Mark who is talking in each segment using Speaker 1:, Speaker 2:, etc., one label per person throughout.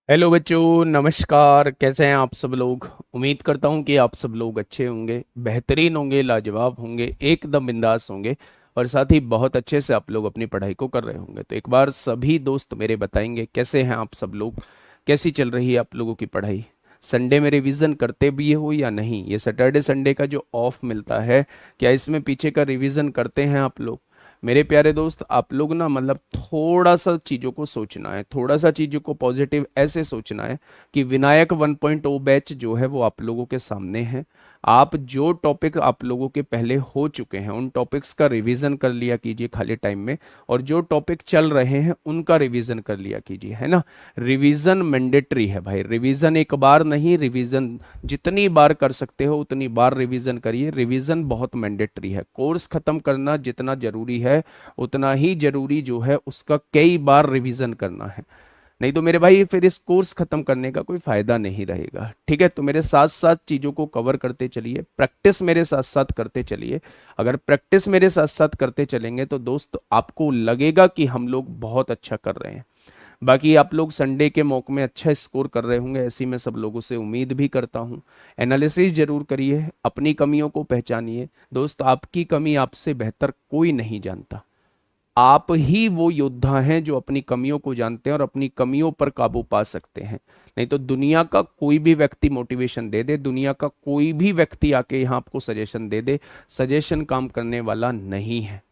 Speaker 1: Hello बच्चों, नमस्कार। कैसे हैं आप सब लोग। उम्मीद करता हूं कि आप सब लोग अच्छे होंगे, बेहतरीन होंगे, लाजवाब होंगे, एकदम बिंदास होंगे और साथ ही बहुत अच्छे से आप लोग अपनी पढ़ाई को कर रहे होंगे। तो एक बार सभी दोस्त मेरे बताएंगे कैसे हैं आप सब लोग, कैसी चल रही है आप लोगों की पढ़ाई। संडे में रिवीजन करते भी हो या नहीं, ये सैटरडे संडे का जो ऑफ मिलता है, क्या इसमें पीछे का रिवीजन करते हैं आप लोग। मेरे प्यारे दोस्त, आप लोग ना मतलब थोड़ा सा चीज़ों को सोचना है, थोड़ा सा चीज़ों को पॉजिटिव ऐसे सोचना है कि विनायक 1.0 बैच जो है वो आप लोगों के सामने है। आप जो टॉपिक आप लोगों के पहले हो चुके हैं उन टॉपिक्स का रिवीजन कर लिया कीजिए खाली टाइम में, और जो टॉपिक चल रहे हैं उनका रिवीजन कर लिया कीजिए, है ना। रिवीजन मैंडेटरी है भाई, रिवीजन एक बार नहीं, रिवीजन जितनी बार कर सकते हो उतनी बार रिवीजन करिए। रिवीजन बहुत मैंडेटरी है, कोर्स खत्म करना जितना जरूरी है उतना ही जरूरी जो है उसका कई बार रिवीजन करना है। नहीं तो मेरे भाई फिर इस कोर्स खत्म करने का कोई फायदा नहीं रहेगा। ठीक है, तो मेरे साथ साथ चीजों को कवर करते चलिए, प्रैक्टिस मेरे साथ साथ करते चलिए। अगर प्रैक्टिस मेरे साथ साथ करते चलेंगे तो दोस्त आपको लगेगा कि हम लोग बहुत अच्छा कर रहे हैं। बाकी आप लोग संडे के मौके में अच्छा स्कोर कर रहे होंगे, ऐसी मैं सब लोगों से उम्मीद भी करता हूं। एनालिसिस जरूर करिए, अपनी कमियों को पहचानिए। दोस्त, आपकी कमी आपसे बेहतर कोई नहीं जानता। आप ही वो योद्धा हैं जो अपनी कमियों को जानते हैं और अपनी कमियों पर काबू पा सकते हैं। नहीं तो दुनिया का कोई भी व्यक्ति मोटिवेशन दे दे, दुनिया का कोई भी व्यक्ति आके यहाँ आपको सजेशन दे दे, सजेशन काम करने वाला नहीं है।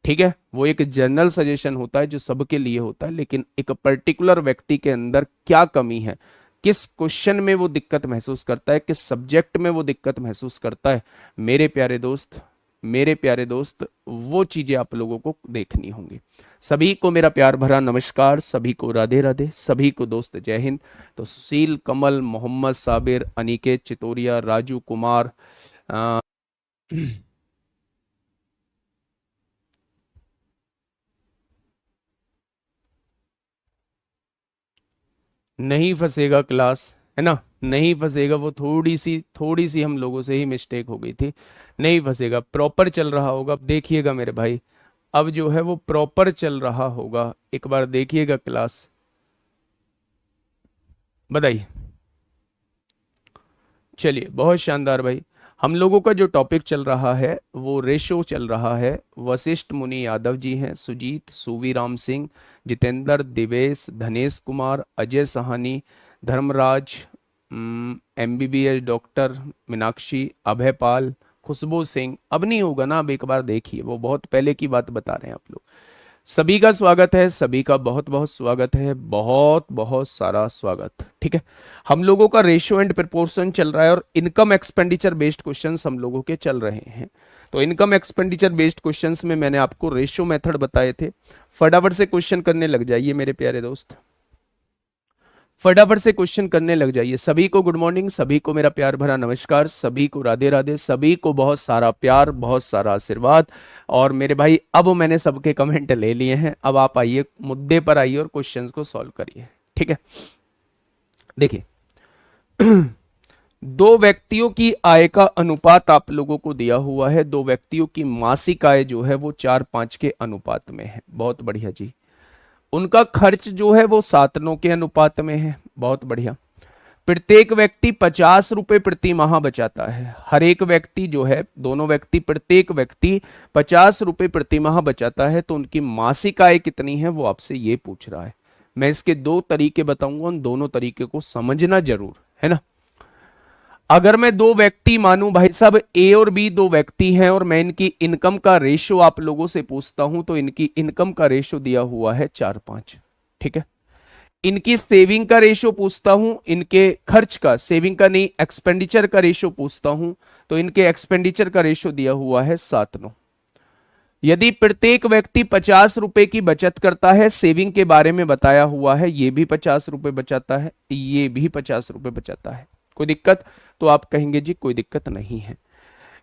Speaker 1: ठीक है, वो एक जनरल सजेशन होता है जो सबके लिए होता है, लेकिन एक पर्टिकुलर व्यक्ति के अंदर क्या कमी है, किस क्वेश्चन में वो दिक्कत महसूस करता है, किस सब्जेक्ट में वो दिक्कत महसूस करता है, मेरे प्यारे दोस्त, मेरे प्यारे दोस्त, वो चीजें आप लोगों को देखनी होंगी। सभी को मेरा प्यार भरा नमस्कार, सभी को राधे राधे, सभी को दोस्त जय हिंद। तो सुशील, कमल, मोहम्मद साबिर, अनिकेत चितोरिया, राजू कुमार, अ, नहीं फंसेगा क्लास, है ना। नहीं फंसेगा, वो थोड़ी सी हम लोगों से ही मिस्टेक हो गई थी। नहीं फंसेगा, प्रॉपर चल रहा होगा। अब देखिएगा मेरे भाई, अब जो है वो प्रॉपर चल रहा होगा, एक बार देखिएगा क्लास। बताइए। चलिए, बहुत शानदार भाई। हम लोगों का जो टॉपिक चल रहा है वो रेशो चल रहा है। वशिष्ठ मुनि यादव जी हैं, सुजीत, सुवीराम सिंह, जितेंद्र, दिवेश, धनेश कुमार, अजय सहानी, धर्मराज, एमबीबीएस डॉक्टर, मीनाक्षी, अभय पाल, खुशबू सिंह। अब नहीं होगा ना, अब एक बार देखिए, वो बहुत पहले की बात बता रहे हैं आप लोग। सभी का स्वागत है, सभी का बहुत बहुत स्वागत है, बहुत बहुत सारा स्वागत। ठीक है, हम लोगों का रेशियो एंड प्रोपोर्शन चल रहा है और इनकम एक्सपेंडिचर बेस्ड क्वेश्चंस हम लोगों के चल रहे हैं। तो इनकम एक्सपेंडिचर बेस्ड क्वेश्चंस में मैंने आपको रेशियो मेथड बताए थे। फटाफट से क्वेश्चन करने लग जाइए मेरे प्यारे दोस्त, फटाफट से क्वेश्चन करने लग जाइए। सभी को गुड मॉर्निंग, सभी को मेरा प्यार भरा नमस्कार, सभी को राधे राधे, सभी को बहुत सारा प्यार, बहुत सारा आशीर्वाद। और मेरे भाई, अब मैंने सबके कमेंट ले लिए हैं, अब आप आइए मुद्दे पर आइए और क्वेश्चंस को सॉल्व करिए। ठीक है, देखिए, दो व्यक्तियों की आय का अनुपात आप लोगों को दिया हुआ है। दो व्यक्तियों की मासिक आय जो है वो 4:5 के अनुपात में है। बहुत बढ़िया जी। उनका खर्च जो है वो 7:9 के अनुपात में है। बहुत बढ़िया। प्रत्येक व्यक्ति 50 रुपए प्रति माह बचाता है। हर एक व्यक्ति जो है, दोनों व्यक्ति, प्रत्येक व्यक्ति 50 रुपए प्रति माह बचाता है। तो उनकी मासिक आय कितनी है वो आपसे ये पूछ रहा है। मैं इसके दो तरीके बताऊंगा, उन दोनों तरीके को समझना जरूर, है ना। अगर मैं दो व्यक्ति मानूं भाई साहब, ए और बी दो व्यक्ति हैं, और मैं इनकी इनकम का रेशो आप लोगों से पूछता हूं, तो इनकी इनकम का रेशो दिया हुआ है 4:5। ठीक है, इनकी सेविंग का रेशो पूछता हूं, इनके खर्च का, सेविंग का नहीं, एक्सपेंडिचर का रेशो पूछता हूं, तो इनके एक्सपेंडिचर का रेशो दिया हुआ है 7:9। यदि प्रत्येक व्यक्ति 50 रुपए की बचत करता है, सेविंग के बारे में बताया हुआ है, ये भी 50 रुपए बचाता है, ये भी 50 रुपए बचाता है, कोई दिक्कत? तो आप कहेंगे जी कोई दिक्कत नहीं है।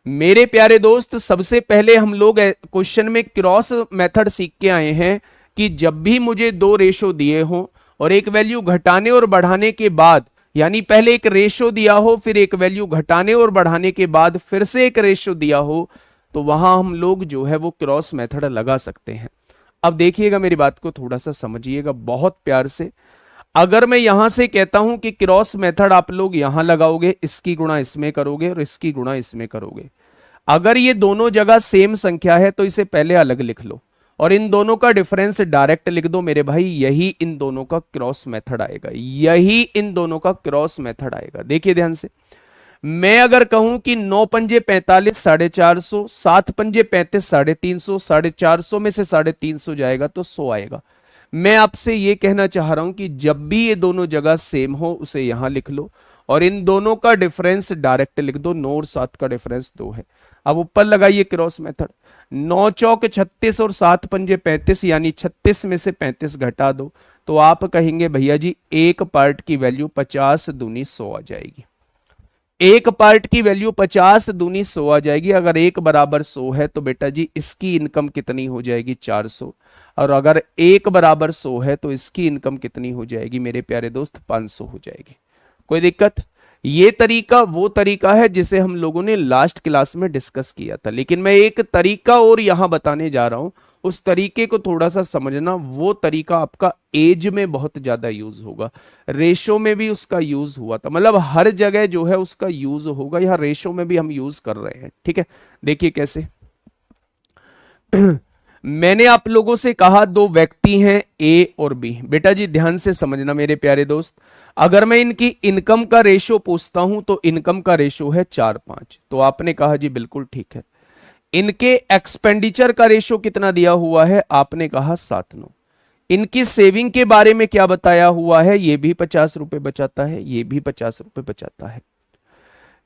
Speaker 1: मेरे प्यारे दोस्त, सबसे पहले हम लोग क्वेश्चन में क्रॉस मेथड सीख के आए हैं कि जब भी मुझे दो रेशो दिए हो और एक वैल्यू घटाने और बढ़ाने के बाद, यानी पहले एक रेशो दिया हो, फिर एक वैल्यू घटाने और बढ़ाने के बाद फिर से एक रेशो दिया हो, तो वहां हम लोग जो है वो क्रॉस मेथड लगा सकते हैं। अब देखिएगा, मेरी बात को थोड़ा सा समझिएगा बहुत प्यार से। अगर मैं यहां से कहता हूं कि क्रॉस मेथड आप लोग यहां लगाओगे, इसकी गुणा इसमें करोगे और इसकी गुणा इसमें करोगे, अगर ये दोनों जगह सेम संख्या है तो इसे पहले अलग लिख लो और इन दोनों का डिफरेंस डायरेक्ट लिख दो मेरे भाई, यही इन दोनों का क्रॉस मेथड आएगा, यही इन दोनों का क्रॉस मेथड आएगा। देखिए ध्यान से, मैं अगर कहूं कि 9 पंजे 45 450, 7 पंजे 35 350, 450 में से 350 जाएगा तो 100 आएगा। मैं आपसे यह कहना चाह रहा हूं कि जब भी ये दोनों जगह सेम हो उसे यहां लिख लो और इन दोनों का डिफरेंस डायरेक्ट लिख दो। 9 और 7 का डिफरेंस 2 है। अब ऊपर लगाइए क्रॉस मेथड, 9 चौक 36 और 7 पंजे 35, यानी 36 में से 35 घटा दो तो आप कहेंगे भैया जी एक पार्ट की वैल्यू 50 दूनी 100 आ जाएगी। एक पार्ट की वैल्यू 50 दूनी 100 आ जाएगी। अगर एक बराबर 100 है तो बेटा जी इसकी इनकम कितनी हो जाएगी 400, और अगर एक बराबर 100 है तो इसकी इनकम कितनी हो जाएगी मेरे प्यारे दोस्त 500 हो जाएगी। कोई दिक्कत? ये तरीका वो तरीका है जिसे हम लोगों ने लास्ट क्लास में डिस्कस किया था, लेकिन मैं एक तरीका और यहां बताने जा रहा हूं, उस तरीके को थोड़ा सा समझना। वो तरीका आपका एज में बहुत ज्यादा यूज होगा, रेशो में भी उसका यूज हुआ था, मतलब हर जगह जो है उसका यूज होगा, यहां रेशो में भी हम यूज कर रहे हैं। ठीक है, देखिए कैसे। मैंने आप लोगों से कहा दो व्यक्ति हैं ए और बी। बेटा जी ध्यान से समझना मेरे प्यारे दोस्त, अगर मैं इनकी इनकम का रेशो पूछता हूं तो इनकम का रेशो है 4-5, तो आपने कहा जी बिल्कुल ठीक है। इनके एक्सपेंडिचर का रेशो कितना दिया हुआ है? आपने कहा 7-9। इनकी सेविंग के बारे में क्या बताया हुआ है? ये भी 50 रुपए बचाता है, ये भी 50 रुपए बचाता है।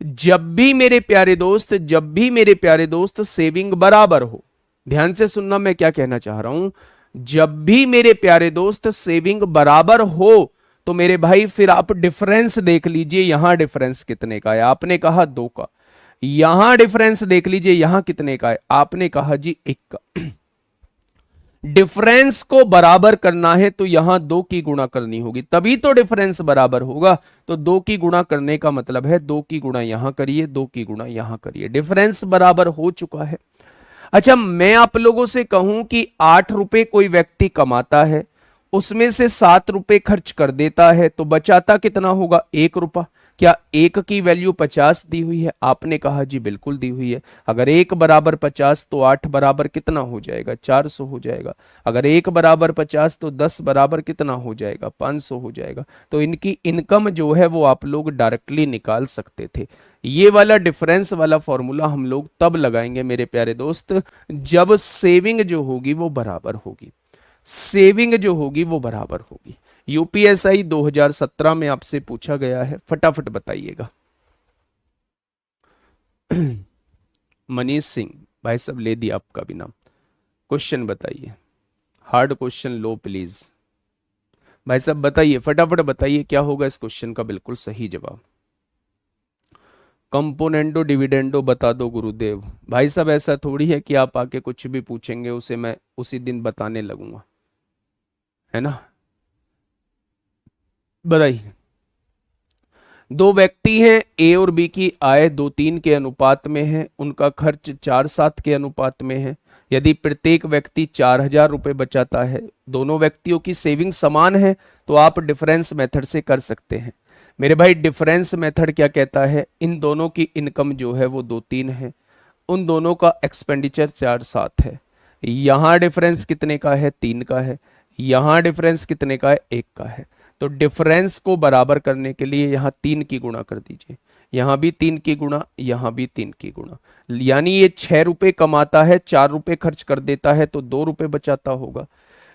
Speaker 1: जब भी मेरे प्यारे दोस्त, जब भी मेरे प्यारे दोस्त सेविंग बराबर हो, ध्यान से सुनना मैं क्या कहना चाह रहा हूं, जब भी मेरे प्यारे दोस्त सेविंग बराबर हो तो मेरे भाई फिर आप डिफरेंस देख लीजिए, यहां डिफरेंस कितने का है? आपने कहा 2 का। यहां डिफरेंस देख लीजिए, यहां कितने का है? आपने कहा जी 1 का। डिफरेंस को बराबर करना है तो यहां 2 की गुणा करनी होगी, तभी तो डिफरेंस बराबर होगा। तो 2 की गुणा करने का मतलब है 2 की गुणा यहां करिए, 2 की गुणा यहां करिए, डिफरेंस बराबर हो चुका है। अच्छा, मैं आप लोगों से कहूं कि 8 रुपए कोई व्यक्ति कमाता है, उसमें से 7 रुपए खर्च कर देता है, तो बचाता कितना होगा? 1 रुपया। क्या 1 की वैल्यू 50 दी हुई है? आपने कहा जी बिल्कुल दी हुई है। अगर 1 बराबर 50 तो 8 बराबर कितना हो जाएगा? 400 हो जाएगा। अगर 1 बराबर 50 तो 10 बराबर कितना हो जाएगा? 500 हो जाएगा। तो इनकी इनकम जो है वो आप लोग डायरेक्टली निकाल सकते थे। ये वाला डिफरेंस वाला फॉर्मूला हम लोग तब लगाएंगे मेरे प्यारे दोस्त जब सेविंग जो होगी वो बराबर होगी, सेविंग जो होगी वो बराबर होगी। यूपीएसआई 2017 में आपसे पूछा गया है, फटाफट बताइएगा। मनीष सिंह भाई साहब ले दिया आपका भी नाम। क्वेश्चन बताइए, हार्ड क्वेश्चन लो प्लीज। भाई साहब बताइए, फटाफट बताइए क्या होगा इस क्वेश्चन का बिल्कुल सही जवाब। कंपोनेंडो डिविडेंडो बता दो गुरुदेव। भाई साहब ऐसा थोड़ी है कि आप आके कुछ भी पूछेंगे उसे मैं उसी दिन बताने लगूंगा, है ना। बताइए। दो व्यक्ति हैं, ए और बी की आय 2:3 के अनुपात में है, उनका खर्च 4-7 के अनुपात में है। यदि प्रत्येक व्यक्ति 4,000 रुपए बचाता है, दोनों व्यक्तियों की सेविंग समान है, तो आप डिफरेंस मेथड से कर सकते हैं। मेरे भाई डिफरेंस मेथड क्या कहता है? इन दोनों की इनकम जो है वो 2-3 है, उन दोनों का एक्सपेंडिचर 4-7 है। यहां डिफरेंस कितने का है? 3 का है। यहां डिफरेंस कितने का है? 1 का है। तो डिफरेंस को बराबर करने के लिए यहां 3 की गुणा कर दीजिए, यहां भी 3 की गुणा, यहां भी 3 की गुणा। यानी ये 6 रुपए कमाता है, 4 रुपए खर्च कर देता है तो 2 रुपए बचाता होगा।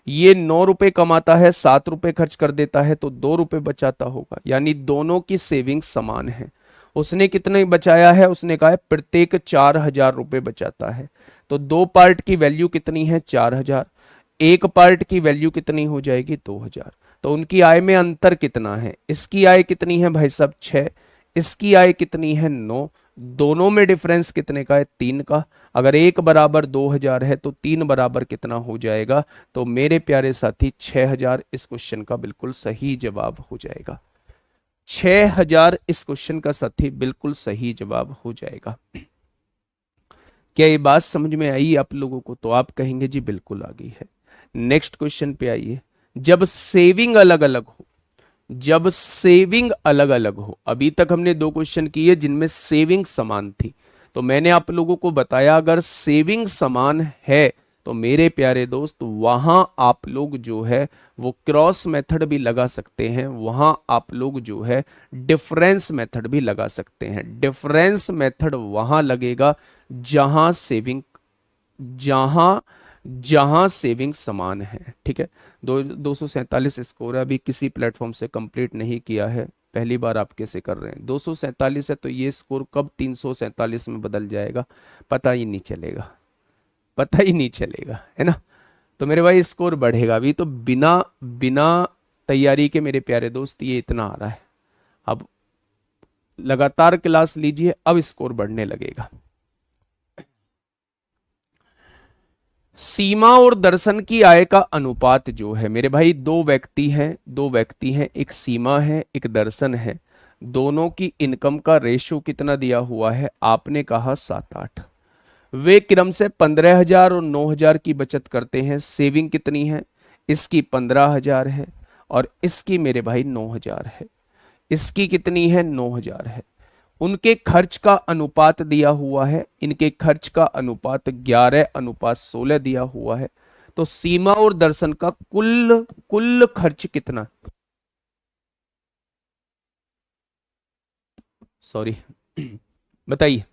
Speaker 1: ये 9 रुपए कमाता है, 7 रुपए खर्च कर देता है तो 2 रुपए बचाता होगा। यानी दोनों की सेविंग समान है। उसने कितने बचाया है? उसने कहा है प्रत्येक 4,000 रुपए बचाता है। तो 2 पार्ट की वैल्यू कितनी है? 4,000। 1 पार्ट की वैल्यू कितनी हो जाएगी? 2,000। तो उनकी आय में अंतर कितना है? इसकी आय कितनी है भाई साहब? 6। इसकी आय कितनी है? 9। दोनों में डिफरेंस कितने का है? 3 का। अगर 1 बराबर 2,000 है तो 3 बराबर कितना हो जाएगा? तो मेरे प्यारे साथी 6,000 इस क्वेश्चन का बिल्कुल सही जवाब हो जाएगा। 6,000 इस क्वेश्चन का साथी बिल्कुल सही जवाब हो जाएगा। क्या ये बात समझ में आई आप लोगों को? तो आप कहेंगे जी बिल्कुल आ गई है। नेक्स्ट क्वेश्चन पे आइए। जब सेविंग अलग अलग हो, जब सेविंग अलग अलग हो। अभी तक हमने दो क्वेश्चन किए जिनमें सेविंग समान थी, तो मैंने आप लोगों को बताया अगर सेविंग समान है तो मेरे प्यारे दोस्त वहां आप लोग जो है वो क्रॉस मेथड भी लगा सकते हैं, वहां आप लोग जो है डिफरेंस मेथड भी लगा सकते हैं। डिफरेंस मेथड वहां लगेगा जहां सेविंग जहां जहां सेविंग समान है। ठीक है, 247 स्कोर है, अभी किसी प्लेटफॉर्म से कंप्लीट नहीं किया है, पहली बार आप कैसे कर रहे हैं। 247 है तो ये स्कोर कब 347 में बदल जाएगा पता ही नहीं चलेगा, पता ही नहीं चलेगा, है ना। तो मेरे भाई स्कोर बढ़ेगा। अभी तो बिना बिना तैयारी के मेरे प्यारे दोस्त ये इतना आ रहा है। अब लगातार क्लास लीजिए, अब स्कोर बढ़ने लगेगा। सीमा और दर्शन की आय का अनुपात जो है मेरे भाई, दो व्यक्ति हैं, एक सीमा है एक दर्शन है, दोनों की इनकम का रेशो कितना दिया हुआ है, आपने कहा 7-8। वे क्रम से 15,000 और 9,000 की बचत करते हैं। सेविंग कितनी है, इसकी 15,000 है और इसकी मेरे भाई 9,000 है। इसकी कितनी है, 9,000 है। उनके खर्च का अनुपात दिया हुआ है, इनके खर्च का अनुपात 11:16 दिया हुआ है। तो सीमा और दर्शन का कुल कुल खर्च कितना, सॉरी बताइए,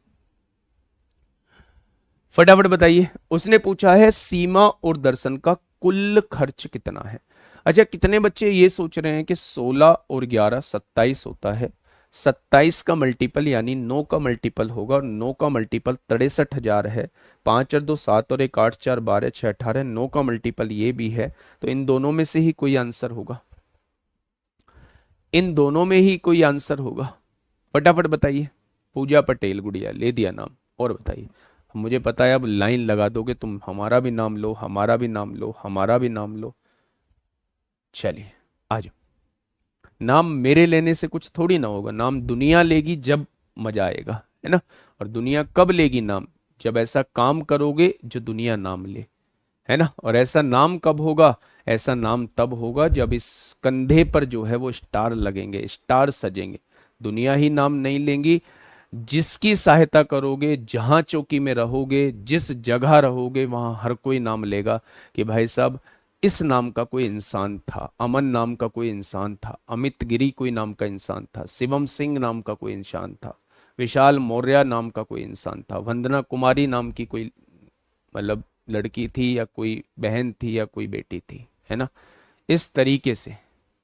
Speaker 1: फटाफट बताइए। उसने पूछा है सीमा और दर्शन का कुल खर्च कितना है। अच्छा, कितने बच्चे ये सोच रहे हैं कि 16 और 11 27 होता है, 27 का मल्टीपल यानी 9 का मल्टीपल होगा और 9 का मल्टीपल 63,000 है। 5 और 2 7 और 1 8 4 12 6 18, 9 का मल्टीपल ये भी है। तो इन दोनों में से ही कोई आंसर होगा, इन दोनों में ही कोई आंसर होगा। फटाफट बताइए। पूजा पटेल गुड़िया ले दिया नाम, और बताइए। मुझे पता है अब लाइन लगा दोगे तुम, हमारा भी नाम लो, हमारा भी नाम लो, हमारा भी नाम लो। चलिए आ जाओ। नाम मेरे लेने से कुछ थोड़ी ना होगा, नाम दुनिया लेगी जब मजा आएगा, है ना। और दुनिया कब लेगी नाम, जब ऐसा काम करोगे जो दुनिया नाम ले, है ना। और ऐसा नाम कब होगा, ऐसा नाम तब होगा जब इस कंधे पर जो है वो स्टार लगेंगे, स्टार सजेंगे। दुनिया ही नाम नहीं लेंगी, जिसकी सहायता करोगे, जहां चौकी में रहोगे, जिस जगह रहोगे, वहां हर कोई नाम लेगा कि भाई साहब इस नाम का कोई इंसान था, अमन नाम का कोई इंसान था, अमित गिरी कोई नाम का इंसान था, शिवम सिंह नाम का कोई इंसान था, विशाल मौर्य नाम का कोई इंसान था, वंदना कुमारी नाम की कोई मतलब लड़की थी या कोई बहन थी या कोई बेटी थी, है ना। इस तरीके से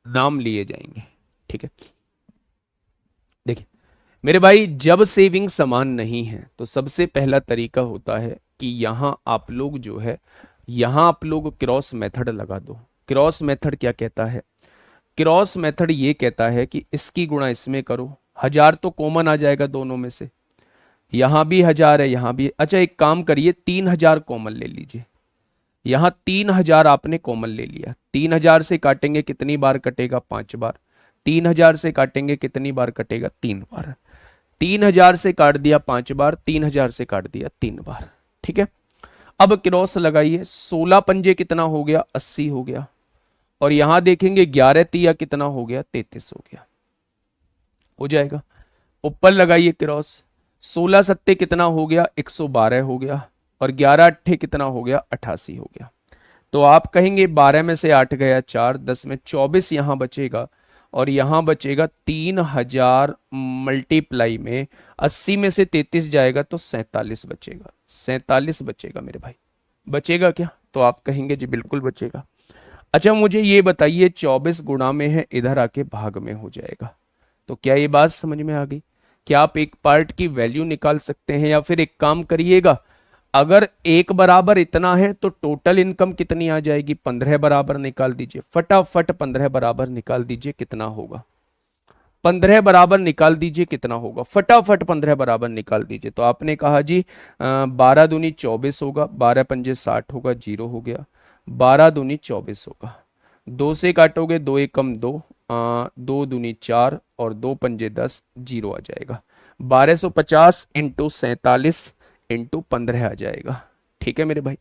Speaker 1: नाम लिए जाएंगे। ठीक है, देखिए मेरे भाई, जब सेविंग समान नहीं है तो सबसे पहला तरीका होता है कि यहां आप लोग जो है, यहां आप लोग क्रॉस मेथड लगा दो। क्रॉस मेथड क्या कहता है, क्रॉस मेथड ये कहता है कि इसकी गुणा इसमें करो। 1,000 तो कॉमन आ जाएगा दोनों में से, यहां भी 1,000 है यहां भी। अच्छा एक काम करिए, 3,000 कॉमन ले लीजिए। यहां 3,000 आपने कॉमन ले लिया, 3,000 से काटेंगे कितनी बार कटेगा, 5 बार। 3,000 से काटेंगे कितनी बार कटेगा, 3 बार। 3,000 से काट दिया 5 बार, 3,000 से काट दिया 3 बार। ठीक है, अब क्रॉस लगाइए। 16 पंजे कितना हो गया, 80 हो गया। और यहां देखेंगे 11 तिया कितना हो गया, 33 हो गया, हो जाएगा। ऊपर लगाइए क्रॉस। 16 सत्ते कितना हो गया, 112 हो गया। और 11 अट्ठे कितना हो गया, 88 हो गया। तो आप कहेंगे 12 में से 8 गया 4, 10 में 24 यहां बचेगा और यहां बचेगा 3,000 मल्टीप्लाई में 80 में से 33 जाएगा तो 47 बचेगा। 47 बचेगा मेरे भाई, बचेगा क्या, तो आप कहेंगे जी बिल्कुल बचेगा। अच्छा मुझे ये बताइए, 24 गुणा में है, इधर आके भाग में हो जाएगा। तो क्या ये बात समझ में आ गई। क्या आप एक पार्ट की वैल्यू निकाल सकते हैं, या फिर एक काम करिएगा, अगर एक बराबर इतना है तो टोटल इनकम कितनी आ जाएगी, 15 बराबर निकाल दीजिए फटाफट। 15 बराबर निकाल दीजिए कितना होगा, 15 बराबर निकाल दीजिए कितना होगा, फटाफट 15 बराबर निकाल दीजिए। तो आपने कहा जी 12 दूनी 24 होगा, 12 पंजे 60 होगा, 0 हो गया। 12 दूनी 24 होगा, 2 से काटोगे 2 एकम 2, 2 दूनी 4 और 2 पंजे 10, 0 आ जाएगा। 1250 इंटू 47 इंटू 15 आ जाएगा। ठीक है मेरे भाई,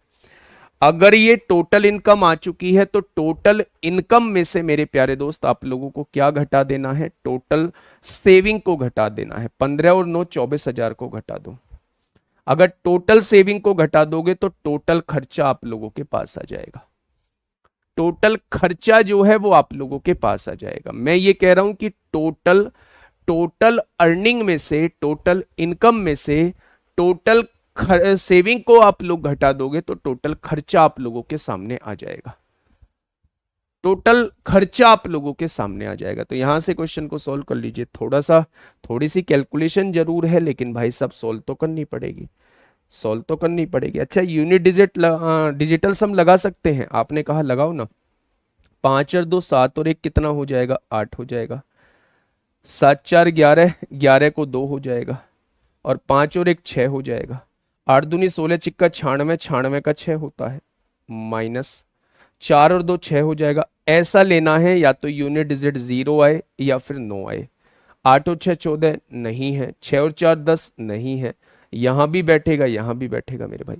Speaker 1: अगर ये टोटल इनकम आ चुकी है तो टोटल इनकम में से मेरे प्यारे दोस्त आप लोगों को क्या घटा देना है, टोटल सेविंग को घटा देना है। 15 और 9 24,000 को घटा दो। अगर टोटल सेविंग को घटा दोगे तो टोटल खर्चा आप लोगों के पास आ जाएगा। टोटल खर्चा जो है वो आप लोगों के पास आ जाएगा। मैं ये कह रहा हूं कि टोटल टोटल अर्निंग में से, टोटल इनकम में से टोटल सेविंग को आप लोग घटा दोगे तो टोटल खर्चा आप लोगों के सामने आ जाएगा। टोटल खर्चा आप लोगों के सामने आ जाएगा। तो यहां से क्वेश्चन को सॉल्व कर लीजिए। थोड़ी सी कैलकुलेशन जरूर है, लेकिन भाई सब सॉल्व तो करनी पड़ेगी, सॉल्व तो करनी पड़ेगी। अच्छा, यूनिट डिजिटल सम लगा सकते हैं? आपने कहा लगाओ ना। 5 और 2 7 और 1 कितना हो जाएगा? 8 हो जाएगा। 7 4 11, 11 को 2 हो जाएगा, और 5 और 1 6 हो जाएगा। 8 दूनी 16, चिक्का 96, 96 का 6 होता है, माइनस 4 और 2 6 हो जाएगा। ऐसा लेना है या तो यूनिट डिजिट 0 आए या फिर 9 आए। 8 और 6 14 नहीं है, 6 और 4 10 नहीं है, यहां भी बैठेगा यहां भी बैठेगा मेरे भाई।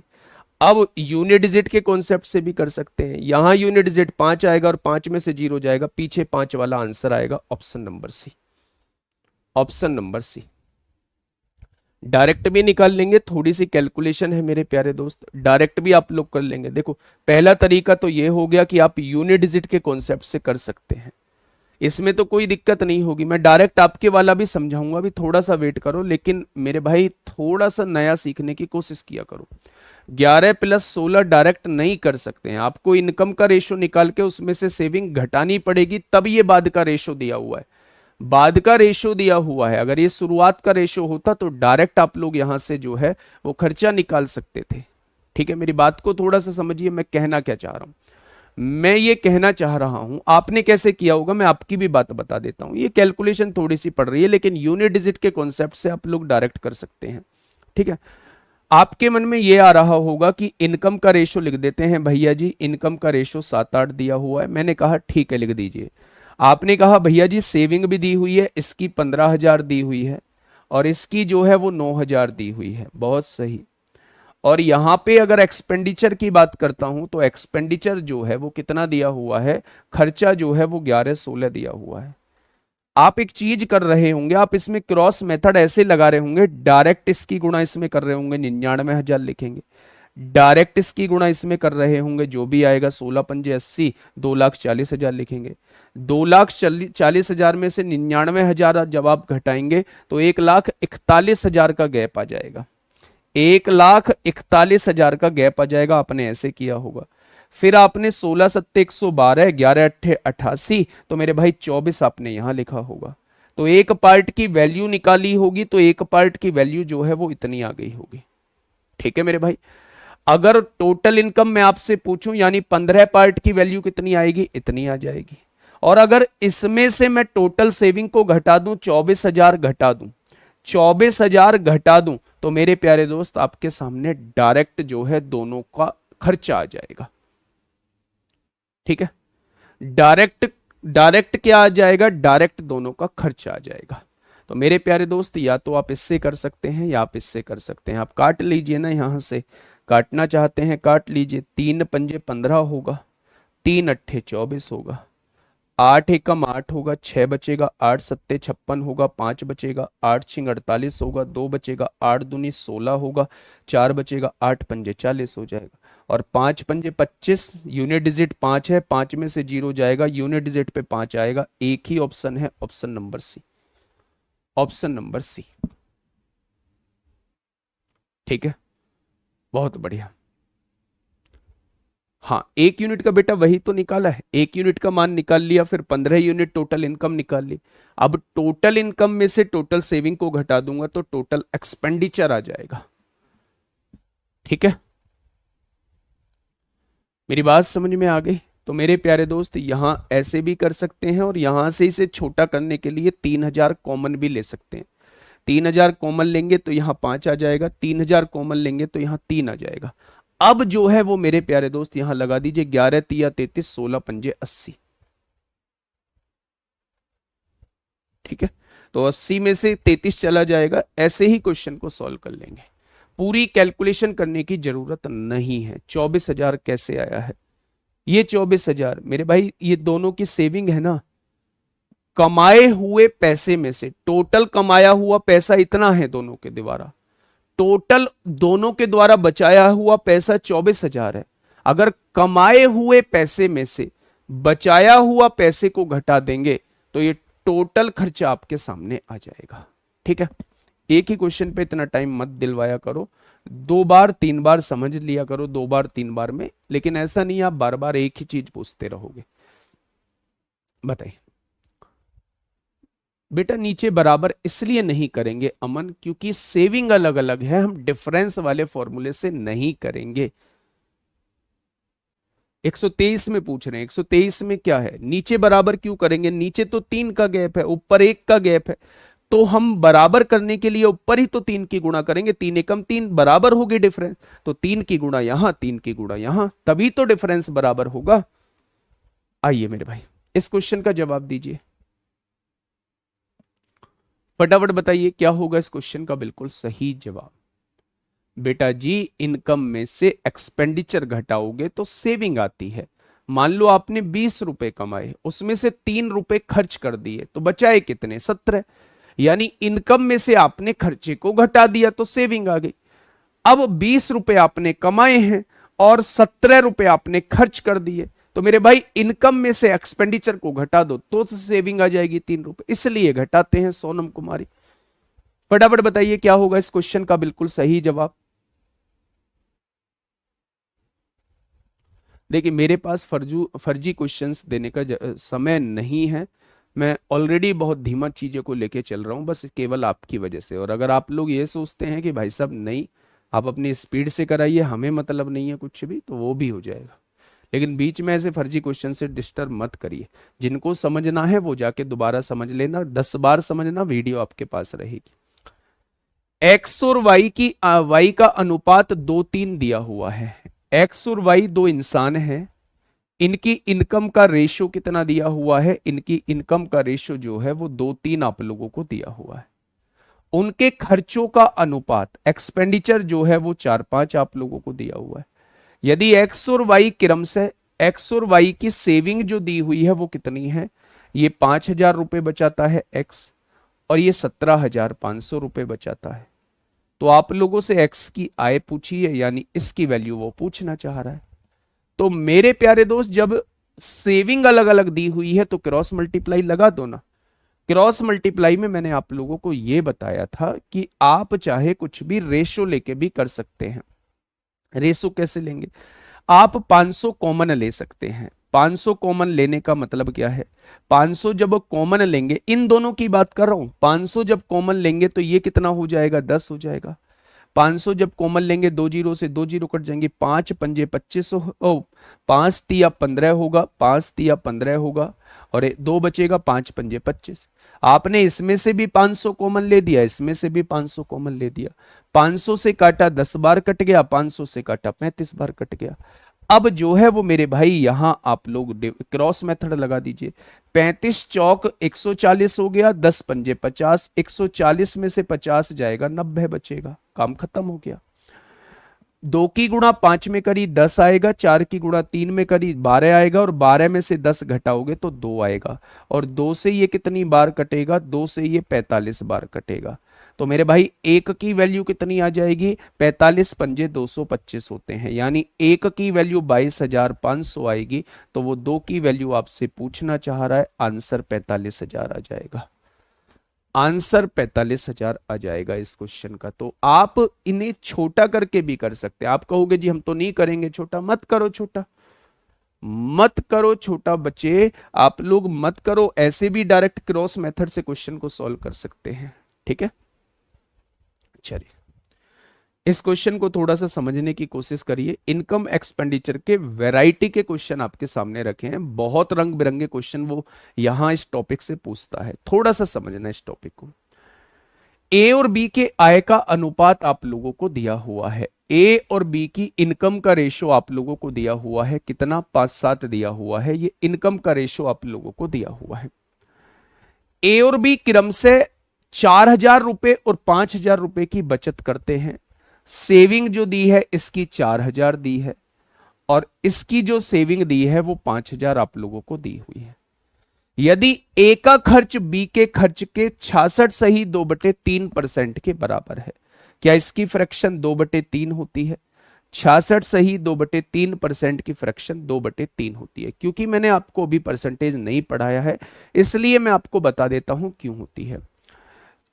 Speaker 1: अब यूनिट डिजिट के कॉन्सेप्ट से भी कर सकते हैं। यहां यूनिट डिजिट 5 आएगा और 5 में से 0 जाएगा, पीछे 5 वाला आंसर आएगा, option number C. Option number C. Direct भी निकाल लेंगे, थोड़ी सी कैलकुलेशन है मेरे प्यारे दोस्त, डायरेक्ट भी आप लोग कर लेंगे। देखो, पहला तरीका तो ये हो गया कि आप यूनिट डिजिट के कॉन्सेप्ट से कर सकते हैं, इसमें तो कोई दिक्कत नहीं होगी। मैं डायरेक्ट आपके वाला भी समझाऊंगा, भी थोड़ा सा वेट करो, लेकिन मेरे भाई थोड़ा सा नया सीखने की कोशिश किया करो। 11 + 16 डायरेक्ट नहीं कर सकते हैं, आपको इनकम का रेशो निकाल के उसमें से सेविंग घटानी पड़ेगी, तब ये बाद का रेशो दिया हुआ है। बाद का रेशो दिया हुआ है, अगर ये शुरुआत का रेशो होता तो डायरेक्ट आप लोग यहां से जो है वो खर्चा निकाल सकते थे। ठीक है, मेरी बात को थोड़ा सा समझिए, मैं कहना क्या चाह रहा हूं। मैं ये कहना चाह रहा हूं, आपने कैसे किया होगा मैं आपकी भी बात बता देता हूं। ये कैलकुलेशन थोड़ी सी पड़ रही है, लेकिन यूनिट डिजिट के कॉन्सेप्ट से आप लोग डायरेक्ट कर सकते हैं। ठीक है, आपके मन में ये आ रहा होगा कि इनकम का रेशो लिख देते हैं भैया जी, इनकम का रेशो 7-8 दिया हुआ है। मैंने कहा ठीक है लिख दीजिए। आपने कहा भैया जी सेविंग भी दी हुई है, इसकी 15,000 दी हुई है और इसकी जो है वो 9,000 दी हुई है, बहुत सही। और यहां पे अगर एक्सपेंडिचर की बात करता हूं तो एक्सपेंडिचर जो है वो कितना दिया हुआ है, खर्चा जो है वो 11-16 दिया हुआ है। आप एक चीज कर रहे होंगे, आप इसमें क्रॉस मेथड ऐसे लगा रहे होंगे, डायरेक्ट इसकी गुणा इसमें कर रहे होंगे, 99,000 लिखेंगे। डायरेक्ट इसकी गुणा इसमें कर रहे होंगे, जो भी आएगा 16 पंजे 80, 2,40,000 लिखेंगे। 2,40,000 में से 99,000 जब आप घटाएंगे तो 1,41,000 का गैप आ जाएगा। 1,41,000 का गैप आ जाएगा, आपने ऐसे किया होगा। फिर आपने 16 सत्ते 112, 11 अट्ठे 88, तो मेरे भाई 24 आपने यहां लिखा होगा। तो एक पार्ट की वैल्यू निकाली होगी, तो एक पार्ट की वैल्यू जो है वो इतनी आ गई होगी। ठीक है मेरे भाई, अगर टोटल इनकम मैं आपसे पूछूं यानी 15 पार्ट की वैल्यू कितनी आएगी, इतनी आ जाएगी। और अगर इसमें से मैं टोटल सेविंग को घटा दूं, 24,000 घटा दूं, 24,000 घटा दूं, तो मेरे प्यारे दोस्त आपके सामने डायरेक्ट जो है दोनों का खर्चा आ जाएगा। ठीक है, डायरेक्ट डायरेक्ट क्या आ जाएगा, डायरेक्ट दोनों का खर्चा आ जाएगा। तो मेरे प्यारे दोस्त या तो आप इससे कर सकते हैं या आप इससे कर सकते हैं। आप काट लीजिए ना, यहां से काटना चाहते हैं काट लीजिए। 3 पंजे 15 होगा, 3 अट्ठे 24 होगा, 8 एकम 8 होगा, 6 बचेगा, 8 सत्ते 56 होगा, 5 बचेगा, 8 छिंग 48 होगा, 2 बचेगा, 8 दूनी 16 होगा, 4 बचेगा, 8 पंजे 40 हो जाएगा, और 5 पंजे 25। यूनिट डिजिट 5 है, 5 में से 0 जाएगा, यूनिट डिजिट पे 5 आएगा। एक ही ऑप्शन है, option number C. Option number C. ठीक है, बहुत बढ़िया। हाँ, 1 यूनिट का बेटा वही तो निकाला है, 1 यूनिट का मान निकाल लिया, फिर 15 यूनिट टोटल इनकम निकाल ली। अब टोटल इनकम में से टोटल सेविंग को घटा दूंगा तो टोटल एक्सपेंडिचर आ जाएगा। ठीक है, मेरी बात समझ में आ गई? तो मेरे प्यारे दोस्त यहां ऐसे भी कर सकते हैं, और यहां से इसे छोटा करने के लिए 3,000 कॉमन भी ले सकते हैं। 3,000 कॉमन लेंगे तो यहां 5 आ जाएगा, 3,000 कॉमन लेंगे तो यहां 3 आ जाएगा। अब जो है वो मेरे प्यारे दोस्त यहां लगा दीजिए, 11 तिया 33, 16 पंजे 80। ठीक है, तो 80 में से 33 चला जाएगा। ऐसे ही क्वेश्चन को सॉल्व कर लेंगे। पूरी कैलकुलेशन करने की जरूरत नहीं है। 24,000 कैसे आया है? ये 24,000 मेरे भाई ये दोनों की सेविंग है ना, कमाए हुए पैसे में से। टोटल कमाया हुआ पैसा इतना है दोनों के द्वारा, टोटल दोनों के द्वारा बचाया हुआ पैसा 24,000 है। अगर कमाए हुए पैसे में से बचाया हुआ पैसे को घटा देंगे तो ये टोटल खर्चा आपके सामने आ जाएगा। ठीक है, एक ही क्वेश्चन पे इतना टाइम मत दिलवाया करो, 2 बार 3 बार समझ लिया करो, 2 बार 3 बार में, लेकिन ऐसा नहीं आप बार बार एक ही चीज पूछते रहोगे। बताइए बेटा, नीचे बराबर इसलिए नहीं करेंगे अमन क्योंकि सेविंग अलग अलग है, हम डिफरेंस वाले फॉर्मूले से नहीं करेंगे। 123 में पूछ रहे हैं, 123 में क्या है? नीचे बराबर क्यों करेंगे? नीचे तो 3 का गैप है, ऊपर 1 का गैप है, तो हम बराबर करने के लिए ऊपर ही तो 3 की गुणा करेंगे। 3 एकम 3 बराबर होगी डिफरेंस, तो 3 की गुणा यहां, 3 की गुणा यहां, तभी तो डिफरेंस बराबर होगा। आइए मेरे भाई इस क्वेश्चन का जवाब दीजिए, फटाफट बताइए क्या होगा इस क्वेश्चन का बिल्कुल सही जवाब। बेटा जी, इनकम में से एक्सपेंडिचर घटाओगे तो सेविंग आती है। मान लो आपने 20 रुपए कमाए, उसमें से 3 रुपए खर्च कर दिए, तो बचाए कितने? 17। यानी इनकम में से आपने खर्चे को घटा दिया तो सेविंग आ गई। अब 20 रुपए आपने कमाए हैं और 17 रुपए आपने खर्च कर दिए, तो मेरे भाई इनकम में से एक्सपेंडिचर को घटा दो तो सेविंग आ जाएगी 3 रुपए, इसलिए घटाते हैं। सोनम कुमारी फटाफट बताइए क्या होगा इस क्वेश्चन का बिल्कुल सही जवाब। देखिए मेरे पास फर्जी क्वेश्चंस देने का समय नहीं है, मैं ऑलरेडी बहुत धीमा चीजों को लेके चल रहा हूं, बस केवल आपकी वजह से। और अगर आप लोग ये सोचते हैं कि भाई साहब नहीं, आप अपनी स्पीड से कराइए, हमें मतलब नहीं है कुछ भी, तो वो भी हो जाएगा। लेकिन बीच में ऐसे फर्जी क्वेश्चन से डिस्टर्ब मत करिए। जिनको समझना है वो जाके दोबारा समझ लेना, 10 बार समझना, वीडियो आपके पास रहेगी। एक्स और वाई का अनुपात 2:3 दिया हुआ है। एक्स और वाई दो इंसान हैं, इनकी इनकम का रेशो कितना दिया हुआ है? इनकी इनकम का रेशो जो है वो 2:3 आप लोगों को दिया हुआ है। उनके खर्चों का अनुपात, एक्सपेंडिचर जो है वो 4-5 आप लोगों को दिया हुआ है। यदि एक्स और वाई क्रमशः, एक्स और वाई की सेविंग जो दी हुई है वो कितनी है? ये 5,000 रुपए बचाता है एक्स, और ये 17,500 रुपए बचाता है। तो आप लोगों से एक्स की आय पूछी है, यानी इसकी वैल्यू वो पूछना चाह रहा है। तो मेरे प्यारे दोस्त, जब सेविंग अलग अलग दी हुई है तो क्रॉस मल्टीप्लाई लगा दो ना। क्रॉस मल्टीप्लाई में मैंने आप लोगों को यह बताया था कि आप चाहे कुछ भी रेशो लेके भी कर सकते हैं। रेशो कैसे लेंगे? आप 500 कॉमन ले सकते हैं। 500 कॉमन लेने का मतलब क्या है? 500 जब कॉमन लेंगे, इन दोनों की बात कर रहा हूं, 500 जब कॉमन लेंगे तो ये कितना हो जाएगा? 10 हो जाएगा। 500 जब कॉमन लेंगे, 2 जीरो से 2 जीरो कट जाएंगे, 5 पंजे 25, 5 तिया 15 होगा, 5 तिया 15 होगा, और 2 बचेगा, 5 पंजे 25। आपने इसमें से भी 500 कॉमन ले दिया, इसमें से भी 500 कॉमन ले दिया। 500 से काटा 10 बार कट गया, 500 से काटा 35 बार कट गया। अब जो है वो मेरे भाई यहां आप लोग क्रॉस मेथड लगा दीजिए। 35 चौक 140 हो गया, 10 पंजे 50, 140 में से 50 जाएगा, 90 बचेगा, काम खत्म हो गया। 2 की गुणा 5 में करी 10 आएगा, 4 की गुणा 3 में करी 12 आएगा, और 12 में से 10 घटाओगे तो 2 आएगा, और 2 से ये कितनी बार कटेगा? 2 से ये 45 बार कटेगा। तो मेरे भाई एक की वैल्यू कितनी आ जाएगी? 45 पंजे 225 होते हैं, यानी एक की वैल्यू 22,500 आएगी। तो वो 2 की वैल्यू आपसे पूछना चाह रहा है, आंसर 45,000 आ जाएगा। आंसर 45,000 आ जाएगा इस क्वेश्चन का। तो आप इन्हें छोटा करके भी कर सकते हैं। आप कहोगे जी हम तो नहीं करेंगे छोटा, मत करो छोटा, मत करो छोटा बच्चे, आप लोग मत करो। ऐसे भी डायरेक्ट क्रॉस मेथड से क्वेश्चन को सॉल्व कर सकते हैं। ठीक है, चलिए इस क्वेश्चन को थोड़ा सा समझने की कोशिश करिए। इनकम एक्सपेंडिचर के वैरायटी के क्वेश्चन आपके सामने रखे हैं, बहुत रंग बिरंगे क्वेश्चन वो यहां इस टॉपिक से पूछता है, थोड़ा सा समझना इस टॉपिक को। ए और बी के आय का अनुपात आप लोगों को दिया हुआ है। ए और बी की इनकम का रेशो आप लोगों को दिया हुआ है, कितना? 5-7 दिया हुआ है। ये इनकम का रेशो आप लोगों को दिया हुआ है। ए और बी क्रम से 4,000 रुपए और 5,000 रुपए की बचत करते हैं। सेविंग जो दी है इसकी 4,000 दी है, और इसकी जो सेविंग दी है वो 5,000 आप लोगों को दी हुई है। यदि ए का खर्च बी के खर्च के 66 सही 2/3% के बराबर है, क्या इसकी फ्रैक्शन 2/3 होती है? 66 सही 2/3% की फ्रैक्शन 2/3 होती है। क्योंकि मैंने आपको अभी परसेंटेज नहीं पढ़ाया है, इसलिए मैं आपको बता देता हूं क्यों होती है।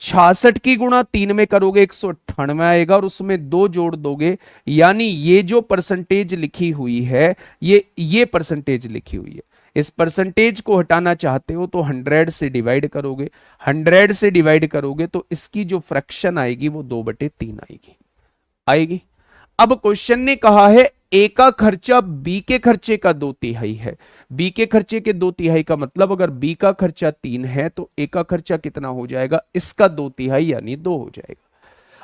Speaker 1: 66 की गुणा 3 में करोगे 198 आएगा, और उसमें 2 जोड़ दोगे, यानी ये जो परसेंटेज लिखी हुई है, ये परसेंटेज लिखी हुई है, इस परसेंटेज को हटाना चाहते हो तो 100 से डिवाइड करोगे, 100 से डिवाइड करोगे तो इसकी जो फ्रैक्शन आएगी वो 2/3 आएगी। अब क्वेश्चन ने कहा है ए का खर्चा बी के खर्चे का 2/3 है। बी के खर्चे के 2/3 का मतलब अगर बी का खर्चा 3 है तो ए का खर्चा कितना हो जाएगा? इसका 2/3 यानी 2 हो जाएगा।